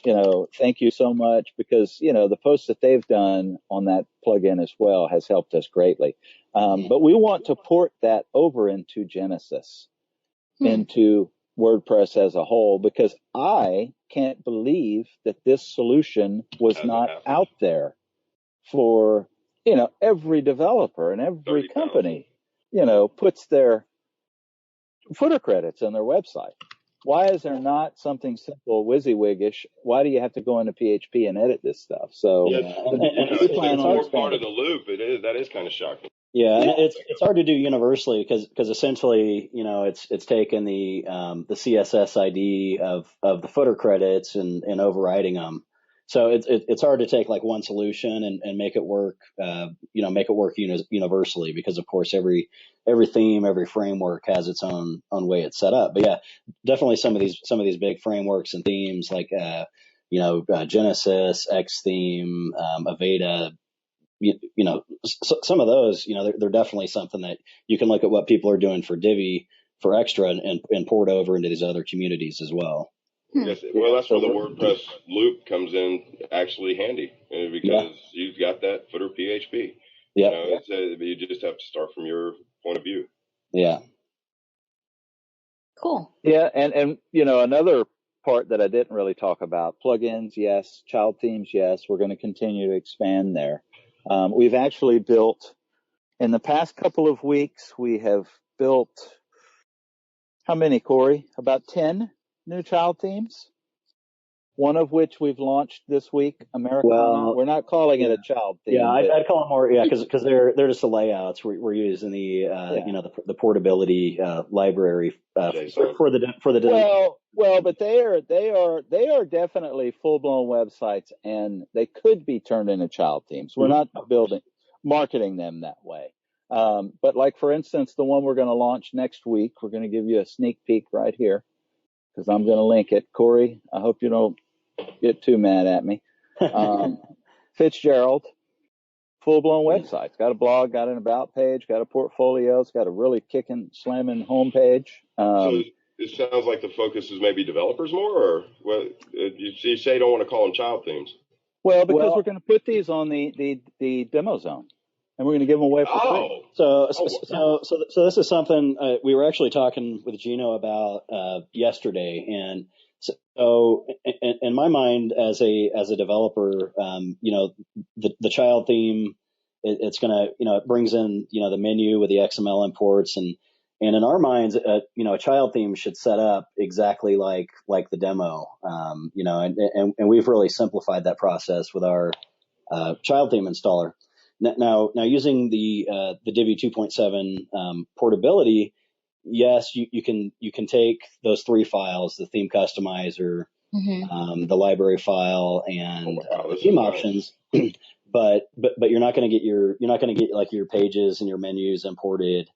thank you so much, because, the posts that they've done on that plugin as well has helped us greatly. But we want to port that over into Genesis, into WordPress as a whole, because I can't believe that this solution was not out there for, every developer and every company, puts their footer credits on their website. Why is there not something simple, WYSIWYG-ish? Why do you have to go into PHP and edit this stuff? So, it's more part of the loop. That is kind of shocking. Yeah, and it's hard to do universally because essentially, it's taken the CSS ID of the footer credits and overriding them. So it's hard to take like one solution and make it work, universally, because of course every theme, every framework has its own way it's set up. But yeah, definitely some of these big frameworks and themes like Genesis, Xtheme, Aveda, some of those, they're definitely something that you can look at what people are doing for Divi for extra and port over into these other communities as well. Yes, well, that's where the WordPress loop comes in actually handy, because you've got that footer PHP. Yeah. You just have to start from your point of view. Yeah. Cool. Yeah, and another part that I didn't really talk about, plugins, yes, child themes, yes, we're going to continue to expand there. We've actually built, in the past couple of weeks, we have built, how many, Cory? About 10 new child themes, one of which we've launched this week, Americana. Well, we're not calling it a child theme. Yeah, I'd call it more, because they're just the layouts. We're using the the portability library for the well, but they are definitely full blown websites, and they could be turned into child themes. We're not marketing them that way. But like, for instance, the one we're going to launch next week, we're going to give you a sneak peek right here, because I'm going to link it. Cory, I hope you don't get too mad at me. Fitzgerald, full-blown website. It's got a blog, got an about page, got a portfolio. It's got a really kicking, slamming homepage. So it sounds like the focus is maybe developers more, or you say you don't want to call them child themes. Well, because we're going to put these on the demo zone, and we're going to give them away for free. So this is something we were actually talking with Geno about yesterday, and so in my mind as a developer, the child theme it's going to, it brings in, the menu with the XML imports, and in our minds, a child theme should set up exactly like the demo, and we've really simplified that process with our child theme installer. Now using the Divi 2.7 portability, yes, you can take those 3 files, the theme customizer, the library file, and the theme options. but you're not going to get like your pages and your menus imported.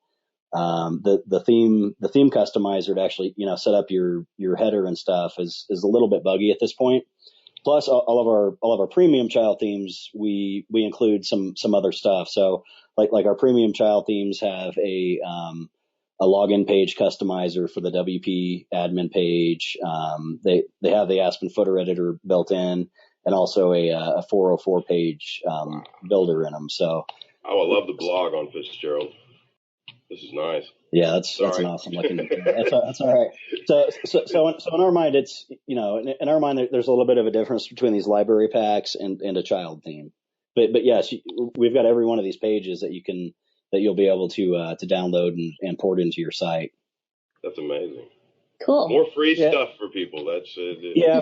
The theme customizer to actually set up your header and stuff is a little bit buggy at this point. Plus, all of our premium child themes, we include some other stuff. So like our premium child themes have a login page customizer for the WP admin page. They have the Aspen footer editor built in, and also a 404 page builder in them. So I love the blog on Fitzgerald. This is nice. Yeah, that's an awesome looking. That's all right. So in our mind, it's in our mind, there's a little bit of a difference between these library packs and a child theme. But yes, we've got every one of these pages that you'll be able to download and port into your site. That's amazing. Cool. More free stuff for people. That's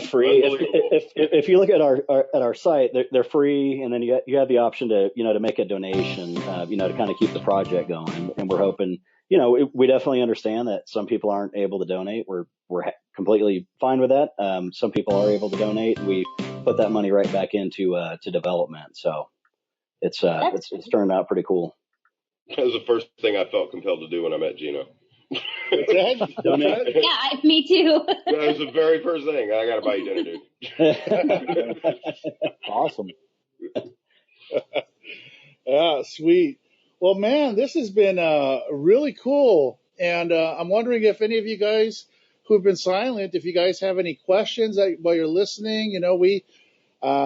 free. If you look at our site, they're free, and then you have the option to make a donation, to kind of keep the project going. And we're hoping, we definitely understand that some people aren't able to donate. We're completely fine with that. Some people are able to donate, and we put that money right back into to development. So it's turned out pretty cool. That was the first thing I felt compelled to do when I met Geno. Donate? Yeah, me too. That was the very first thing. I got to buy you dinner, dude. Awesome. Yeah, sweet. Well, man, this has been really cool. And I'm wondering if any of you guys who've been silent, if you guys have any questions while you're listening.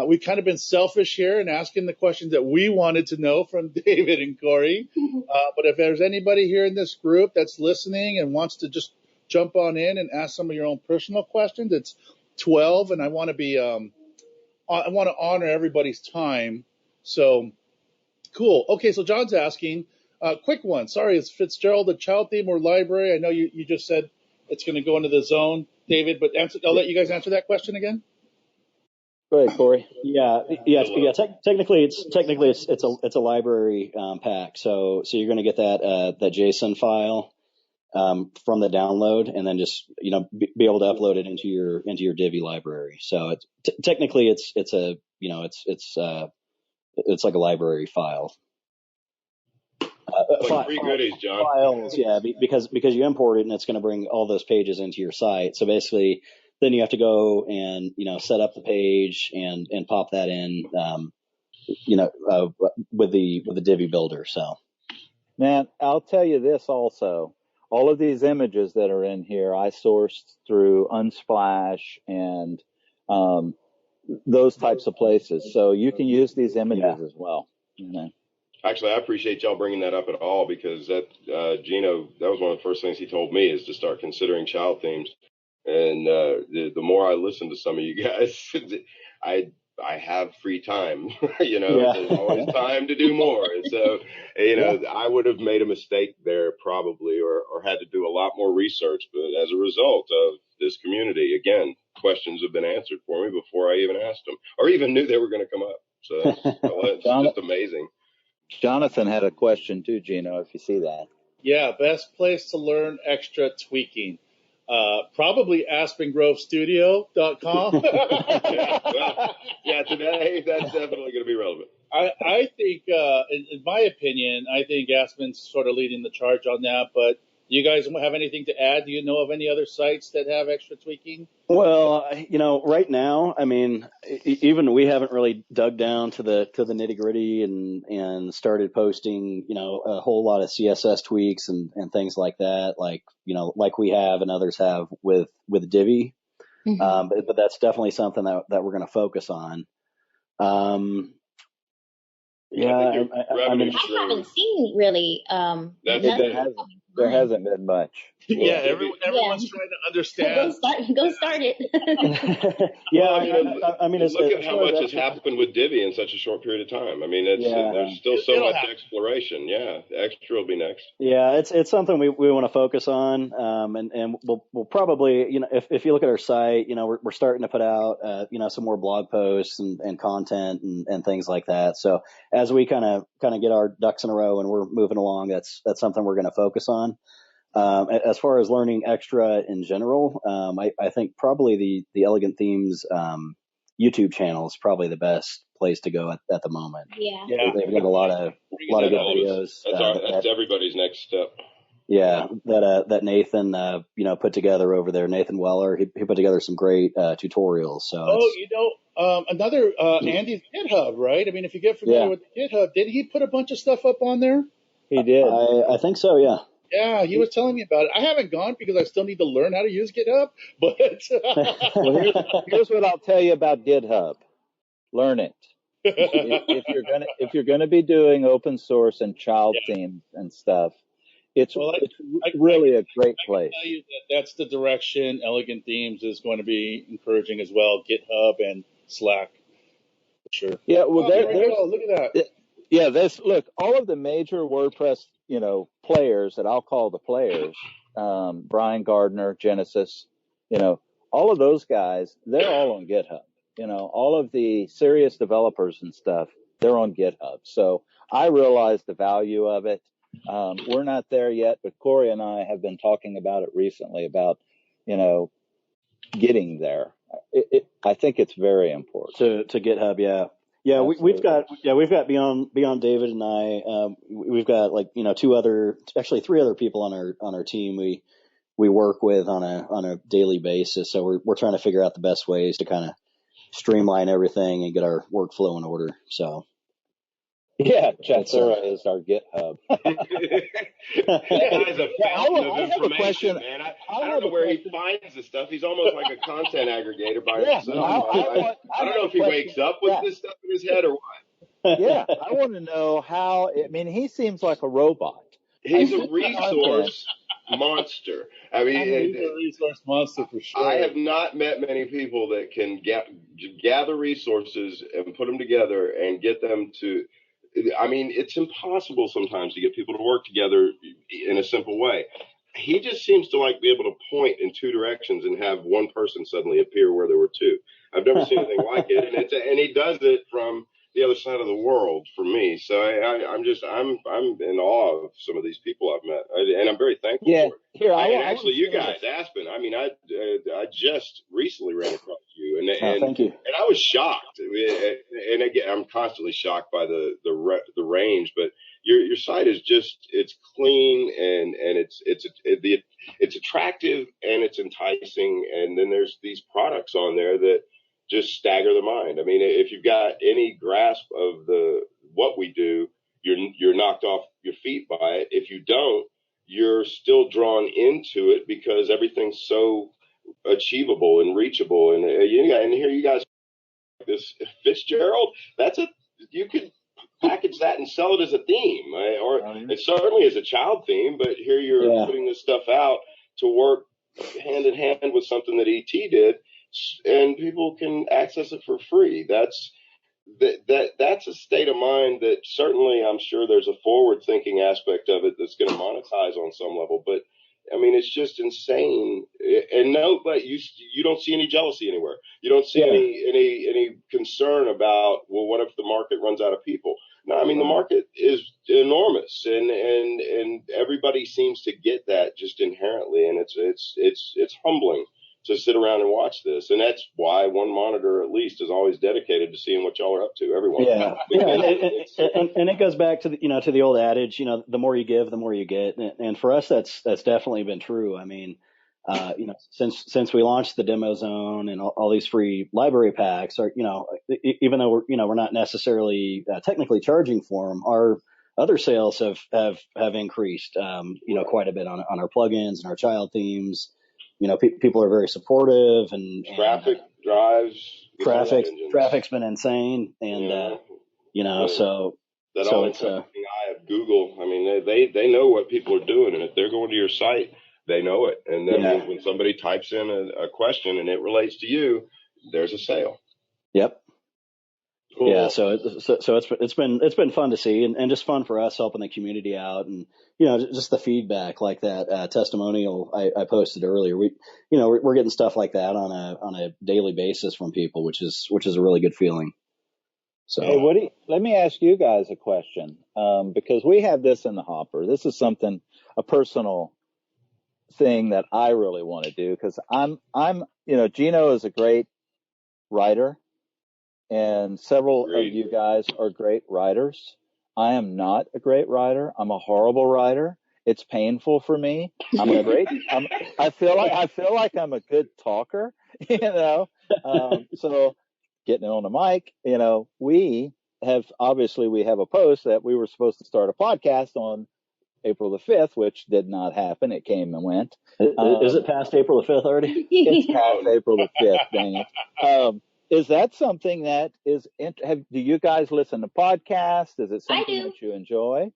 We've kind of been selfish here and asking the questions that we wanted to know from David and Cory. But if there's anybody here in this group that's listening and wants to just jump on in and ask some of your own personal questions, it's 12, and I want to honor everybody's time. So cool. Okay, so John's asking, quick one. Sorry, is Fitzgerald a child theme or library? I know you just said it's going to go into the zone, David, but I'll let you guys answer that question again. Go ahead, Cory. Yeah. Technically, it's a library pack. So you're going to get that JSON file from the download, and then just be able to upload it into your Divi library. So technically it's like a library file. Like free goodies, John. Files, yeah, because you import it, and it's going to bring all those pages into your site. So basically, then you have to go and set up the page and pop that in, with the Divi builder. So, Man, I'll tell you this also. All of these images that are in here, I sourced through Unsplash and those types of places. So you can use these images as well. Actually, I appreciate y'all bringing that up at all, because that Geno, that was one of the first things he told me, is to start considering child themes. And the more I listen to some of you guys, I have free time. There's always time to do more. And so, I would have made a mistake there probably, or had to do a lot more research. But as a result of this community, again, questions have been answered for me before I even asked them, or even knew they were going to come up. So it's just amazing. Jonathan had a question too, Geno, if you see that. Yeah, best place to learn extra tweaking. Probably AspenGroveStudio.com. Today that's definitely going to be relevant. I think, in my opinion, I think Aspen's sort of leading the charge on that. But do you guys have anything to add? Do you know of any other sites that have extra tweaking? Well, right now, I mean, even we haven't really dug down to the nitty gritty and started posting, a whole lot of CSS tweaks and things like that, like we have and others have with Divi. But that's definitely something that we're going to focus on. I haven't seen really. There hasn't been much. Yeah, Divi, everyone's trying to understand. Go start it. Yeah, well, I mean, look at as how far as much has extra, happened with Divi in such a short period of time. I mean, yeah. there's still so It'll much happen. exploration. Yeah, extra will be next. Yeah, it's something we want to focus on, and we'll probably, if you look at our site, we're starting to put out, some more blog posts and content and things like that. So as we kind of get our ducks in a row and we're moving along, that's something we're going to focus on. As far as learning extra in general, I think probably the Elegant Themes YouTube channel is probably the best place to go at the moment. Yeah. They've got a lot of good videos. That's everybody's next step. Yeah, that Nathan put together over there. Nathan Weller, he put together some great tutorials. So Another Andy's GitHub, right? I mean, if you get familiar with the GitHub, did he put a bunch of stuff up on there? He did. I think so. Yeah. Yeah, he was telling me about it. I haven't gone because I still need to learn how to use GitHub. But Well, here's what I'll tell you about GitHub. Learn it. If you're gonna be doing open source and child themes and stuff, it's really a great place. I can tell you that's the direction Elegant Themes is going to be encouraging as well. GitHub and Slack, for sure. Yeah, well, there we go. Look at that. Yeah, look, all of the major WordPress, players that I'll call the players, Brian Gardner, Genesis, all of those guys, they're all on GitHub. All of the serious developers and stuff, they're on GitHub. So I realize the value of it. We're not there yet, but Cory and I have been talking about it recently about, getting there. I think it's very important to GitHub. Yeah. Yeah, we've got beyond David and I, we've got three other people on our team we work with on a daily basis. So we're trying to figure out the best ways to kind of streamline everything and get our workflow in order. So yeah, Chatsura is our GitHub. That guy's a fountain of information, man. I don't know where he finds this stuff. He's almost like a content aggregator by himself. I don't know if he wakes up with this stuff in his head or what. Yeah, I want to know how. I mean, he seems like a robot. He's a resource monster. I mean, he's a resource monster for sure. I have not met many people that can gather resources and put them together and get them to. I mean, it's impossible sometimes to get people to work together in a simple way. He just seems to be able to point in two directions and have one person suddenly appear where there were two. I've never seen anything like it, and he does it from the other side of the world for me. So I'm in awe of some of these people I've met, and I'm very thankful for it. Here, actually, you guys, Aspen. I mean, I just recently ran across you, and thank you. And I was shocked. And again, I'm constantly shocked by the range, but your site is it's clean and it's attractive and it's enticing, and then there's these products on there that just stagger the mind. I mean, if you've got any grasp of what we do, you're knocked off your feet by it. If you don't, you're still drawn into it because everything's so achievable and reachable. And here you guys, this Fitzgerald, you could package that and sell it as a theme, or it certainly is a child theme. But here you're putting this stuff out to work hand in hand with something that ET did. And people can access it for free. That's a state of mind that certainly I'm sure there's a forward-thinking aspect of it that's going to monetize on some level. But I mean, it's just insane. And no, but you don't see any jealousy anywhere. You don't see any concern about, well, what if the market runs out of people? No, I mean, the market is enormous, and everybody seems to get that just inherently, and it's humbling to sit around and watch this. And that's why One Monitor, at least, is always dedicated to seeing what y'all are up to, everyone. Yeah. And it goes back to to the old adage, the more you give, the more you get. And for us, that's definitely been true. I mean, since we launched the demo zone and all these free library packs, or, even though we're not necessarily technically charging for them, our other sales have increased, quite a bit on our plugins and our child themes. People are very supportive, and traffic drives. Traffic's been insane, and so it's eye of Google. I mean, they know what people are doing, and if they're going to your site, they know it. And then when somebody types in a question and it relates to you, there's a sale. Yep. Cool. Yeah, so it's been fun to see, and just fun for us helping the community out, and just the feedback like that testimonial I posted earlier. We're getting stuff like that on a daily basis from people, which is a really good feeling. So hey, let me ask you guys a question, because we have this in the hopper. This is a personal thing that I really want to do, because I'm Geno is a great writer. And several of you guys are great writers. I am not a great writer. I'm a horrible writer. It's painful for me. I feel like I'm a good talker, So getting on the mic, we have a post that we were supposed to start a podcast on April the 5th, which did not happen. It came and went. Is it past April the 5th already? It's past April the 5th, dang it. Is that something that do you guys listen to podcasts? Is it something that you enjoy?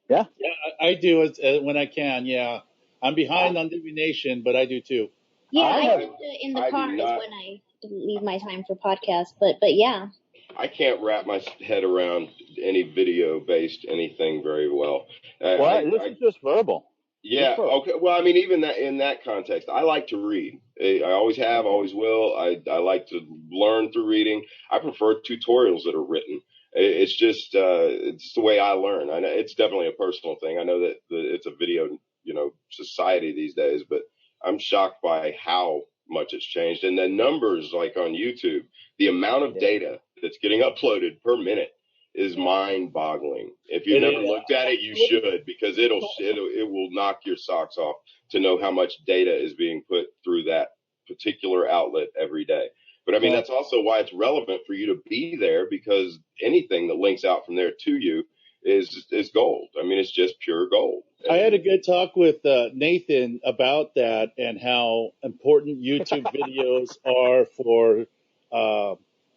Yeah. Yeah, I do when I can. Yeah. I'm behind on Divi Nation, but I do too. Yeah, I do in the car is when I leave my time for podcasts, but yeah. I can't wrap my head around any video-based anything very well. This is just verbal. Yeah. Okay. Well, I mean, even that in that context, I like to read. I always have, always will. I like to learn through reading. I prefer tutorials that are written. It's just it's the way I learn. I know it's definitely a personal thing. I know that it's a video, society these days, but I'm shocked by how much it's changed. And the numbers, like on YouTube, the amount of data that's getting uploaded per minute is mind-boggling. If you've never looked at it, you should, because it will knock your socks off to know how much data is being put through that particular outlet every day. But I mean, that's also why it's relevant for you to be there, because anything that links out from there to you is gold. I mean, it's just pure gold. I had a good talk with Nathan about that and how important YouTube videos are for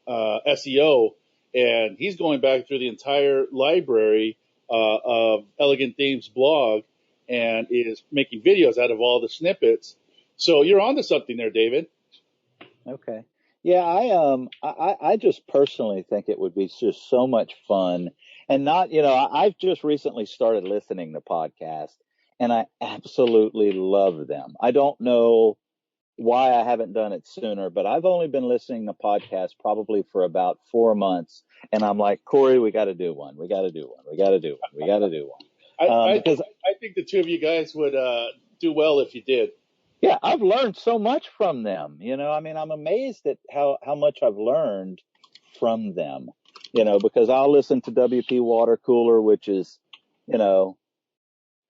SEO. And he's going back through the entire library of Elegant Themes blog and is making videos out of all the snippets. So you're onto something there, David. Okay. Yeah, I just personally think it would be just so much fun. And I've just recently started listening to podcasts, and I absolutely love them. I don't know why I haven't done it sooner, but I've only been listening to podcasts probably for about 4 months, and I'm like, Cory, we got to do one. We got to do one. We got to do one. We got to do one. I think the two of you guys would do well if you did. Yeah, I've learned so much from them. I mean, I'm amazed at how much I've learned from them, because I'll listen to WP Water Cooler, which is,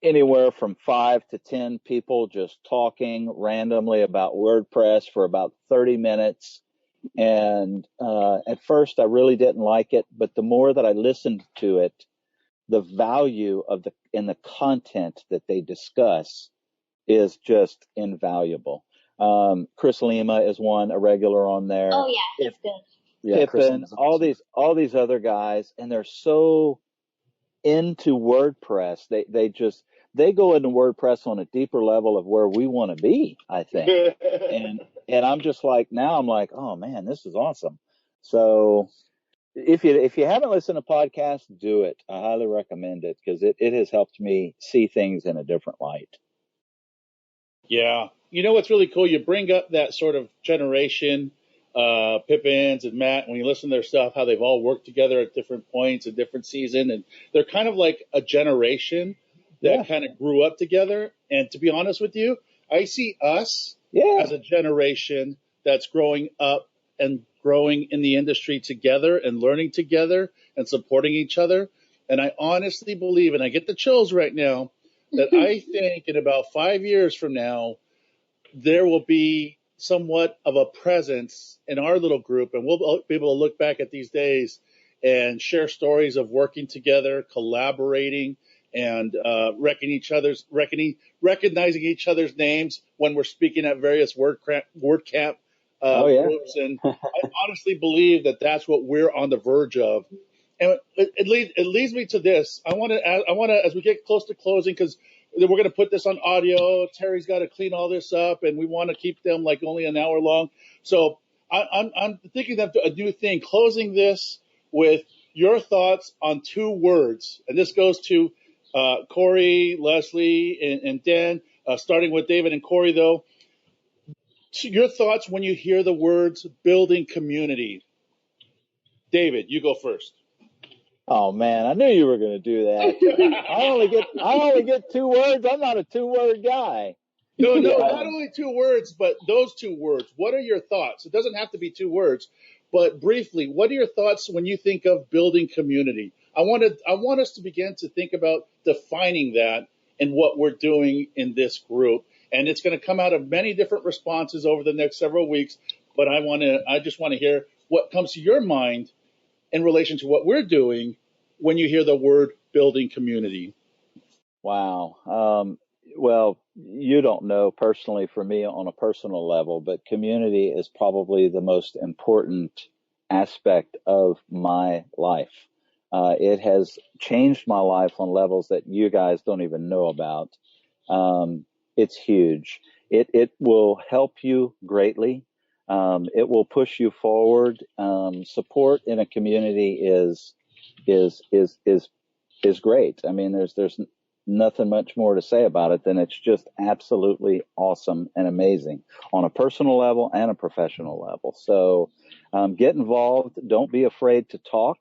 anywhere from 5 to 10 people just talking randomly about WordPress for about 30 minutes. And at first I really didn't like it, but the more that I listened to it, the value in the content that they discuss is just invaluable. Chris Lima is a regular on there. Oh yeah, he's good. Yeah, Pippin, all these other guys, and they're so into WordPress. They go into WordPress on a deeper level of where we want to be, I think. and I'm just like, now I'm like, oh man, this is awesome. So if you haven't listened to podcasts, do it. I highly recommend it, because it has helped me see things in a different light. Yeah. You know what's really cool? You bring up that sort of generation, Pippins and Matt, when you listen to their stuff, how they've all worked together at different points, a different season, and they're kind of like a generation that kind of grew up together. And to be honest with you, I see us as a generation that's growing up and growing in the industry together and learning together and supporting each other. And I honestly believe, and I get the chills right now, that I think in about 5 years from now, there will be somewhat of a presence in our little group, and we'll be able to look back at these days and share stories of working together, collaborating, and recognizing each other's names when we're speaking at various WordCamp groups. And I honestly believe that that's what we're on the verge of. And it leads me to this. I want to, as we get close to closing, because we're going to put this on audio. Terry's got to clean all this up, and we want to keep them like only an hour long. So I'm thinking of a new thing, closing this with your thoughts on 2 words. And this goes to Cory, Leslie, and Dehn, starting with David and Cory, though. Your thoughts when you hear the words building community. David, you go first. Oh man, I knew you were going to do that. I only get 2 words. I'm not a 2-word guy. No, not only 2 words, but those 2 words. What are your thoughts? It doesn't have to be 2 words, but briefly, what are your thoughts when you think of building community? I want us to begin to think about defining that and what we're doing in this group. And it's going to come out of many different responses over the next several weeks, but I just want to hear what comes to your mind in relation to what we're doing when you hear the word building community. Wow. Well, you don't know personally for me on a personal level, but community is probably the most important aspect of my life. It has changed my life on levels that you guys don't even know about. It's huge. It will help you greatly. It will push you forward. Support in a community is great. I mean, there's nothing much more to say about it than it's just absolutely awesome and amazing on a personal level and a professional level. So get involved. Don't be afraid to talk.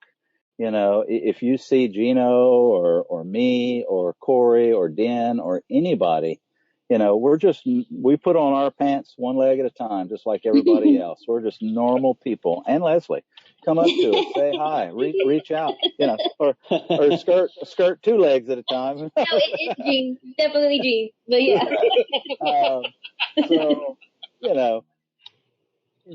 You know, if you see Geno or me or Cory or Dehn or anybody, you know, we put on our pants one leg at a time, just like everybody else. We're just normal people. And Leslie, come up to us, say hi, reach out, you know, or skirt 2 legs at a time. No, it's jeans, definitely jeans, but yeah. So, you know,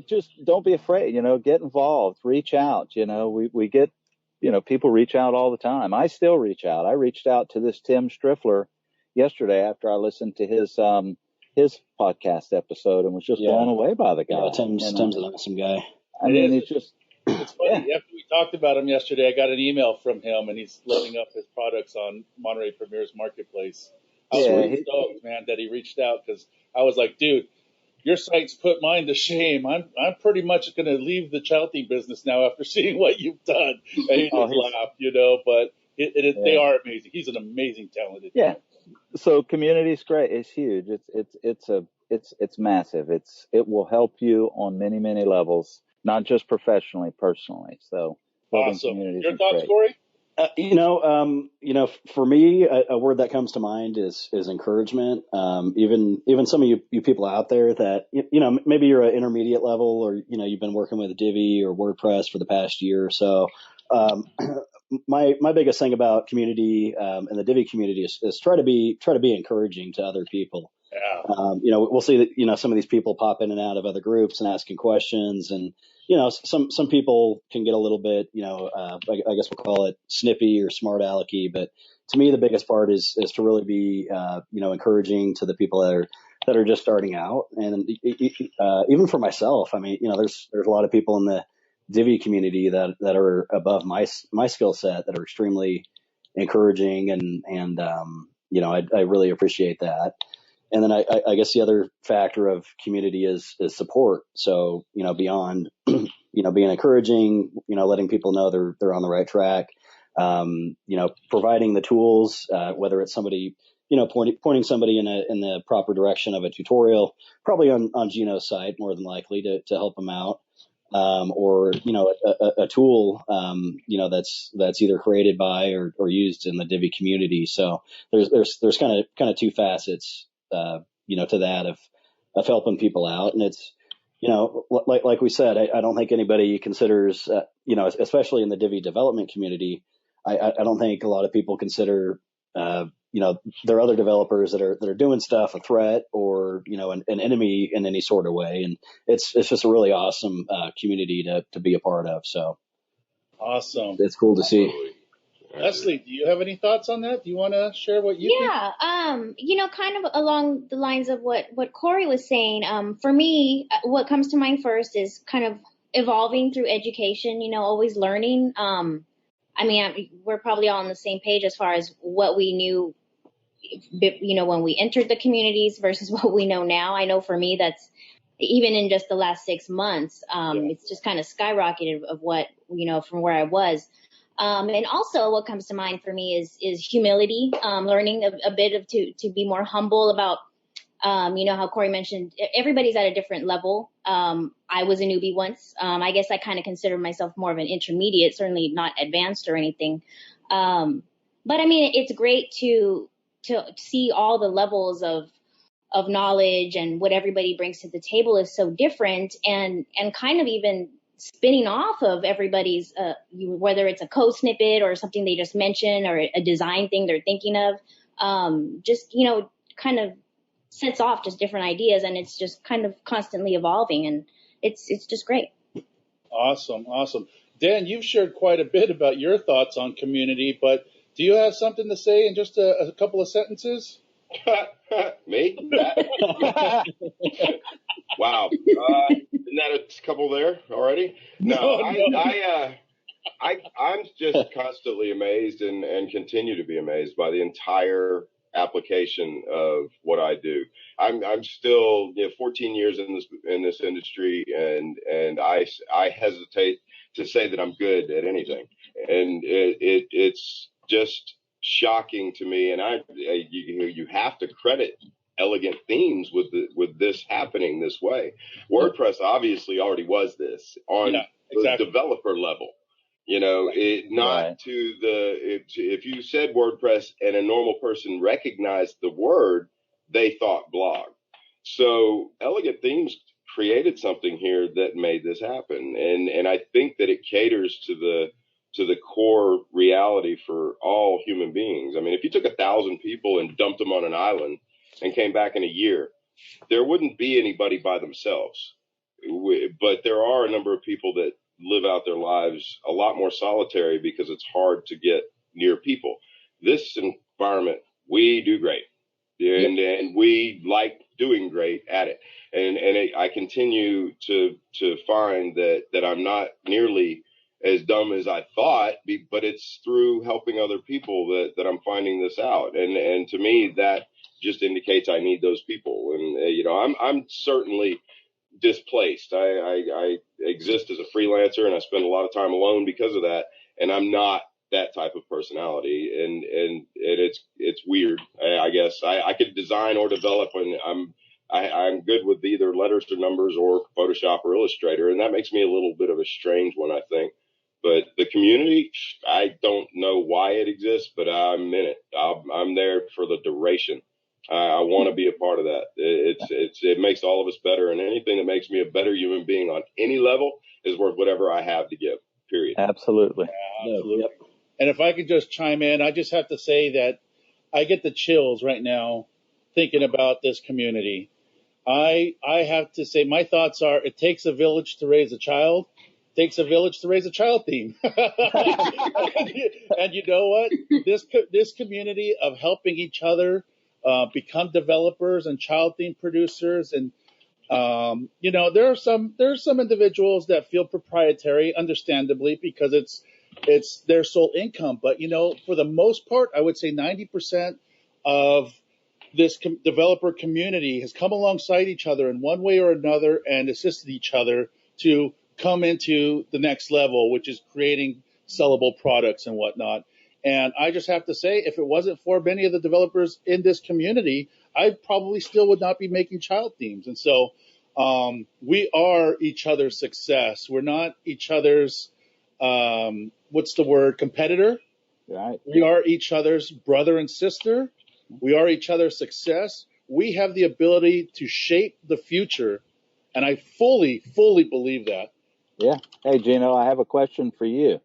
just don't be afraid, you know, get involved, reach out. You know, we get, you know, people reach out all the time. I still reach out. I reached out to this Tim Striffler yesterday after I listened to his podcast episode and was just blown away by the guy. Yeah, Tim's an awesome guy. I mean, it's funny. Yeah. After we talked about him yesterday, I got an email from him, and he's loading up his products on Monterey Premier's Marketplace. I was really stoked, man, that he reached out, because I was like, dude, your site's put mine to shame. I'm pretty much going to leave the Chowthy business now after seeing what you've done. And he just laughed, you know, but they are amazing. He's an amazing, talented guy. So community's great. It's huge. It's massive. It will help you on many, many levels, not just professionally, personally. So awesome. Your thoughts, Cory? For me, a word that comes to mind is encouragement. Even some of you people out there that, you know, maybe you're at intermediate level, or, you know, you've been working with Divi or WordPress for the past year or so. My biggest thing about community, and the Divi community is try to be encouraging to other people. Yeah. You know, we'll see that, you know, some of these people pop in and out of other groups and asking questions, and, you know, some people can get a little bit, you know, I guess we'll call it snippy or smart alecky. But to me, the biggest part is to really be, you know, encouraging to the people that are just starting out. And even for myself, I mean, you know, there's a lot of people in the Divi community that are above my skill set that are extremely encouraging, and you know, I really appreciate that. And then I guess the other factor of community is support. So, you know, beyond, you know, being encouraging, you know, letting people know they're on the right track, you know, providing the tools, whether it's somebody, you know, pointing somebody in the proper direction of a tutorial, probably on Geno's site, more than likely to help them out. Or, you know, a tool, you know, that's either created by or used in the Divi community. So there's kind of 2 facets, you know, to that of helping people out. And it's, you know, like we said, I don't think anybody considers, you know, especially in the Divi development community, I don't think a lot of people consider, you know, there are other developers that are doing stuff a threat, or, you know, an enemy in any sort of way. And it's just a really awesome community to be a part of. So awesome. It's cool to see. Leslie, do you have any thoughts on that? Do you want to share what you think? You know, kind of along the lines of what Cory was saying. For me, what comes to mind first is kind of evolving through education, you know, always learning. I mean, we're probably all on the same page as far as what we knew, when we entered the communities versus what we know now. I know for me, that's even in just the last 6 months, it's just kind of skyrocketed of what, from where I was. And also what comes to mind for me is humility, learning a bit of to be more humble about, how Cory mentioned, everybody's at a different level. I was a newbie once. I guess I kind of consider myself more of an intermediate, certainly not advanced or anything. But I mean, it's great to see all the levels of knowledge, and what everybody brings to the table is so different, and kind of even spinning off of everybody's, whether it's a code snippet or something they just mentioned or a design thing they're thinking of, just, kind of sets off just different ideas, and it's just kind of constantly evolving, and it's just great. Awesome. Dan, you've shared quite a bit about your thoughts on community, but do you have something to say in just a couple of sentences? Me? Wow. Isn't that a couple there already? No. I'm just constantly amazed and continue to be amazed by the entire application of what I do. I'm still 14 years in this industry, and I hesitate to say that I'm good at anything, and it's just shocking to me. And you have to credit Elegant Themes with this happening this way. WordPress obviously already was this on the developer level. Not to if you said WordPress and a normal person recognized the word, they thought blog. So Elegant Themes created something here that made this happen. And I think that it caters to the core reality for all human beings. I mean, if you took 1,000 people and dumped them on an island and came back in a year, there wouldn't be anybody by themselves. But there are a number of people that live out their lives a lot more solitary because it's hard to get near people. This environment, we do great, and we like doing great at it. And I continue to find that I'm not nearly as dumb as I thought, but it's through helping other people that I'm finding this out. And to me, that just indicates I need those people. And I'm certainly displaced. I exist as a freelancer, and I spend a lot of time alone because of that. And I'm not that type of personality, and it's weird. I guess I could design or develop, and I'm good with either letters or numbers or Photoshop or Illustrator, and that makes me a little bit of a strange one, I think. But the community, I don't know why it exists, but I'm in it. I'm there for the duration. I want to be a part of that. It makes all of us better, and anything that makes me a better human being on any level is worth whatever I have to give. Period. Absolutely. Absolutely. Yep. And if I could just chime in, I just have to say that I get the chills right now thinking about this community. I have to say my thoughts are: it takes a village to raise a child. It takes a village to raise a child theme. And you know what? This community of helping each other become developers and child theme producers, and there are some individuals that feel proprietary, understandably, because it's their sole income. But for the most part, I would say 90% of this developer community has come alongside each other in one way or another and assisted each other to come into the next level, which is creating sellable products and whatnot. And I just have to say, if it wasn't for many of the developers in this community, I probably still would not be making child themes. And so we are each other's success. We're not each other's, competitor. Right. We are each other's brother and sister. We are each other's success. We have the ability to shape the future. And I fully, fully believe that. Yeah. Hey, Geno, I have a question for you.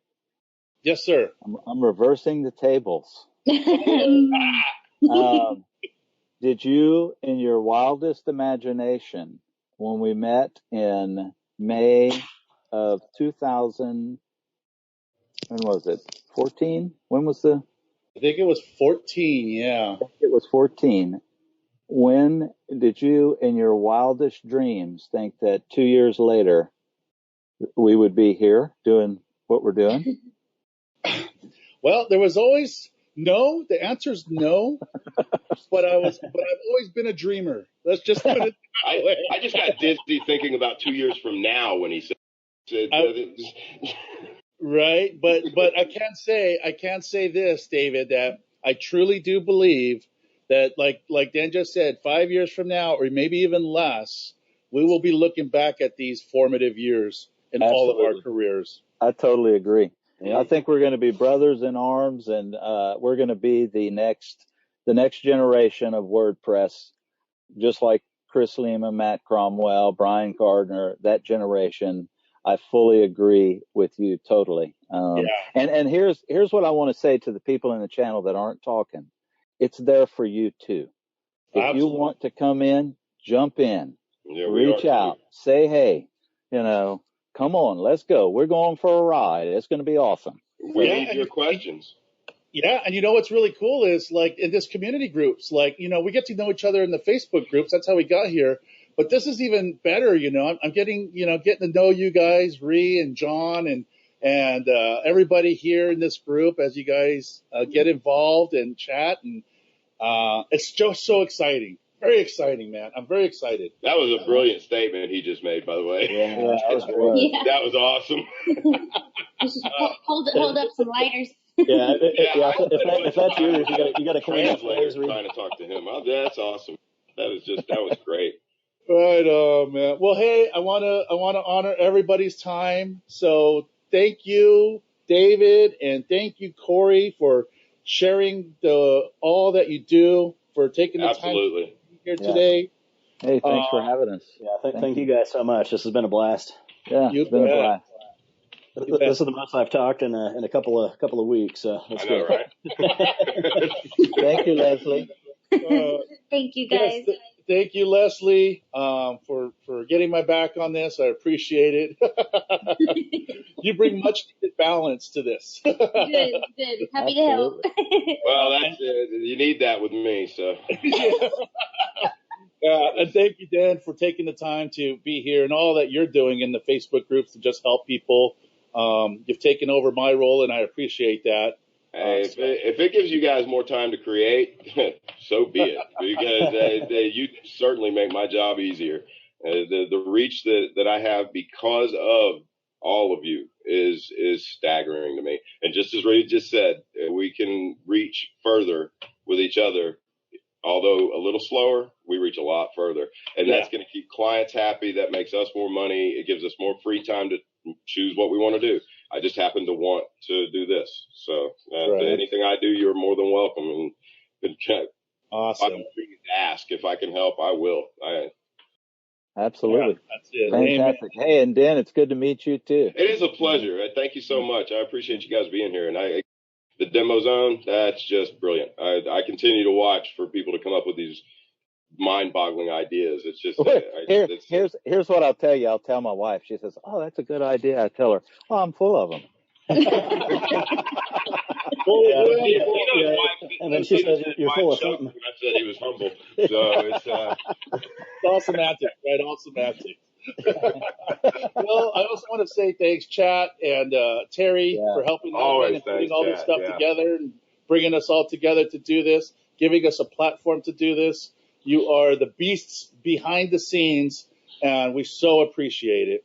Yes, sir. I'm reversing the tables. Did you, in your wildest imagination, when we met in May of 2000, when was it? 14? When was I think it was 14, yeah. It was 14. When did you, in your wildest dreams, think that 2 years later we would be here doing what we're doing? Well, there was always no. The answer's no. But I've always been a dreamer. Let's just put it that way. I just got dizzy thinking about 2 years from now when he said right. But I can't say this, David, that I truly do believe that like Dan just said, 5 years from now, or maybe even less, we will be looking back at these formative years in all of our careers. I totally agree. Yeah. I think we're going to be brothers in arms, and we're going to be the next generation of WordPress, just like Chris Lima, Matt Cromwell, Brian Gardner, that generation. I fully agree with you totally. And here's what I want to say to the people in the channel that aren't talking. It's there for you too. If Absolutely. you want to come in, jump in, reach out, say hey, come on, let's go. We're going for a ride. It's going to be awesome. We need your questions. Yeah, and what's really cool is like in this community groups, like we get to know each other in the Facebook groups. That's how we got here. But this is even better. I'm getting to know you guys, Ree and John, and everybody here in this group as you guys get involved and chat, and it's just so exciting. Very exciting, man. I'm very excited. That was a brilliant statement he just made, by the way. Yeah, that was great. Yeah. That was awesome. hold up some lighters. Yeah, if that's yours, you got to clean up. Trying to talk to him. Oh, that's awesome. That was great. Right on, man. Well, hey, I wanna honor everybody's time. So thank you, David, and thank you, Cory, for sharing all that you do, for taking the time to be here today. Hey, thanks for having us. Yeah, thank you guys so much. This has been a blast. Yeah, it's been a blast. This is the most I've talked in a couple of weeks. So that's good. Right? Thank you, Leslie. Thank you, guys. Yes, thank you, Leslie, for getting my back on this. I appreciate it. You bring much needed balance to this. Good. Happy to help. Well, that's you need that with me. So. And thank you, Dan, for taking the time to be here and all that you're doing in the Facebook groups to just help people. You've taken over my role, and I appreciate that. Hey, if it gives you guys more time to create, so be it. Because you certainly make my job easier. The reach that I have because of all of you is staggering to me. And just as Ray just said, we can reach further with each other. Although a little slower, we reach a lot further. And that's going to keep clients happy. That makes us more money. It gives us more free time to choose what we want to do. I just happen to want to do this. So anything I do, you're more than welcome. And awesome. I'm free to ask if I can help. I will. Absolutely. Yeah, that's it. Fantastic. Amen. Hey, and Dan, it's good to meet you too. It is a pleasure. Thank you so much. I appreciate you guys being here. And the demo zone, that's just brilliant. I continue to watch for people to come up with these mind-boggling ideas. It's just here's what I'll tell you. I'll tell my wife. She says, "Oh, that's a good idea." I tell her, "Oh, I'm full of them." And then she says, "You're full of something." I said he was humble. So it's all semantics, right? All semantics. Well, I also want to say thanks, Chat and Terry, for helping out and putting all this stuff together and bringing us all together to do this, giving us a platform to do this. You are the beasts behind the scenes, and we so appreciate it.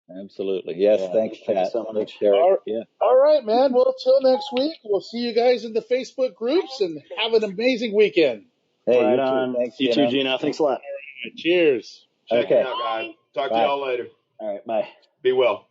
Absolutely. Yes, thanks, Chat. So much. All right, man. Well, till next week, we'll see you guys in the Facebook groups, and have an amazing weekend. Hey, right on. Thanks, you too, Geno. Thanks a lot. All right, cheers. Check it out, guys. Talk to y'all later. All right, bye. Be well.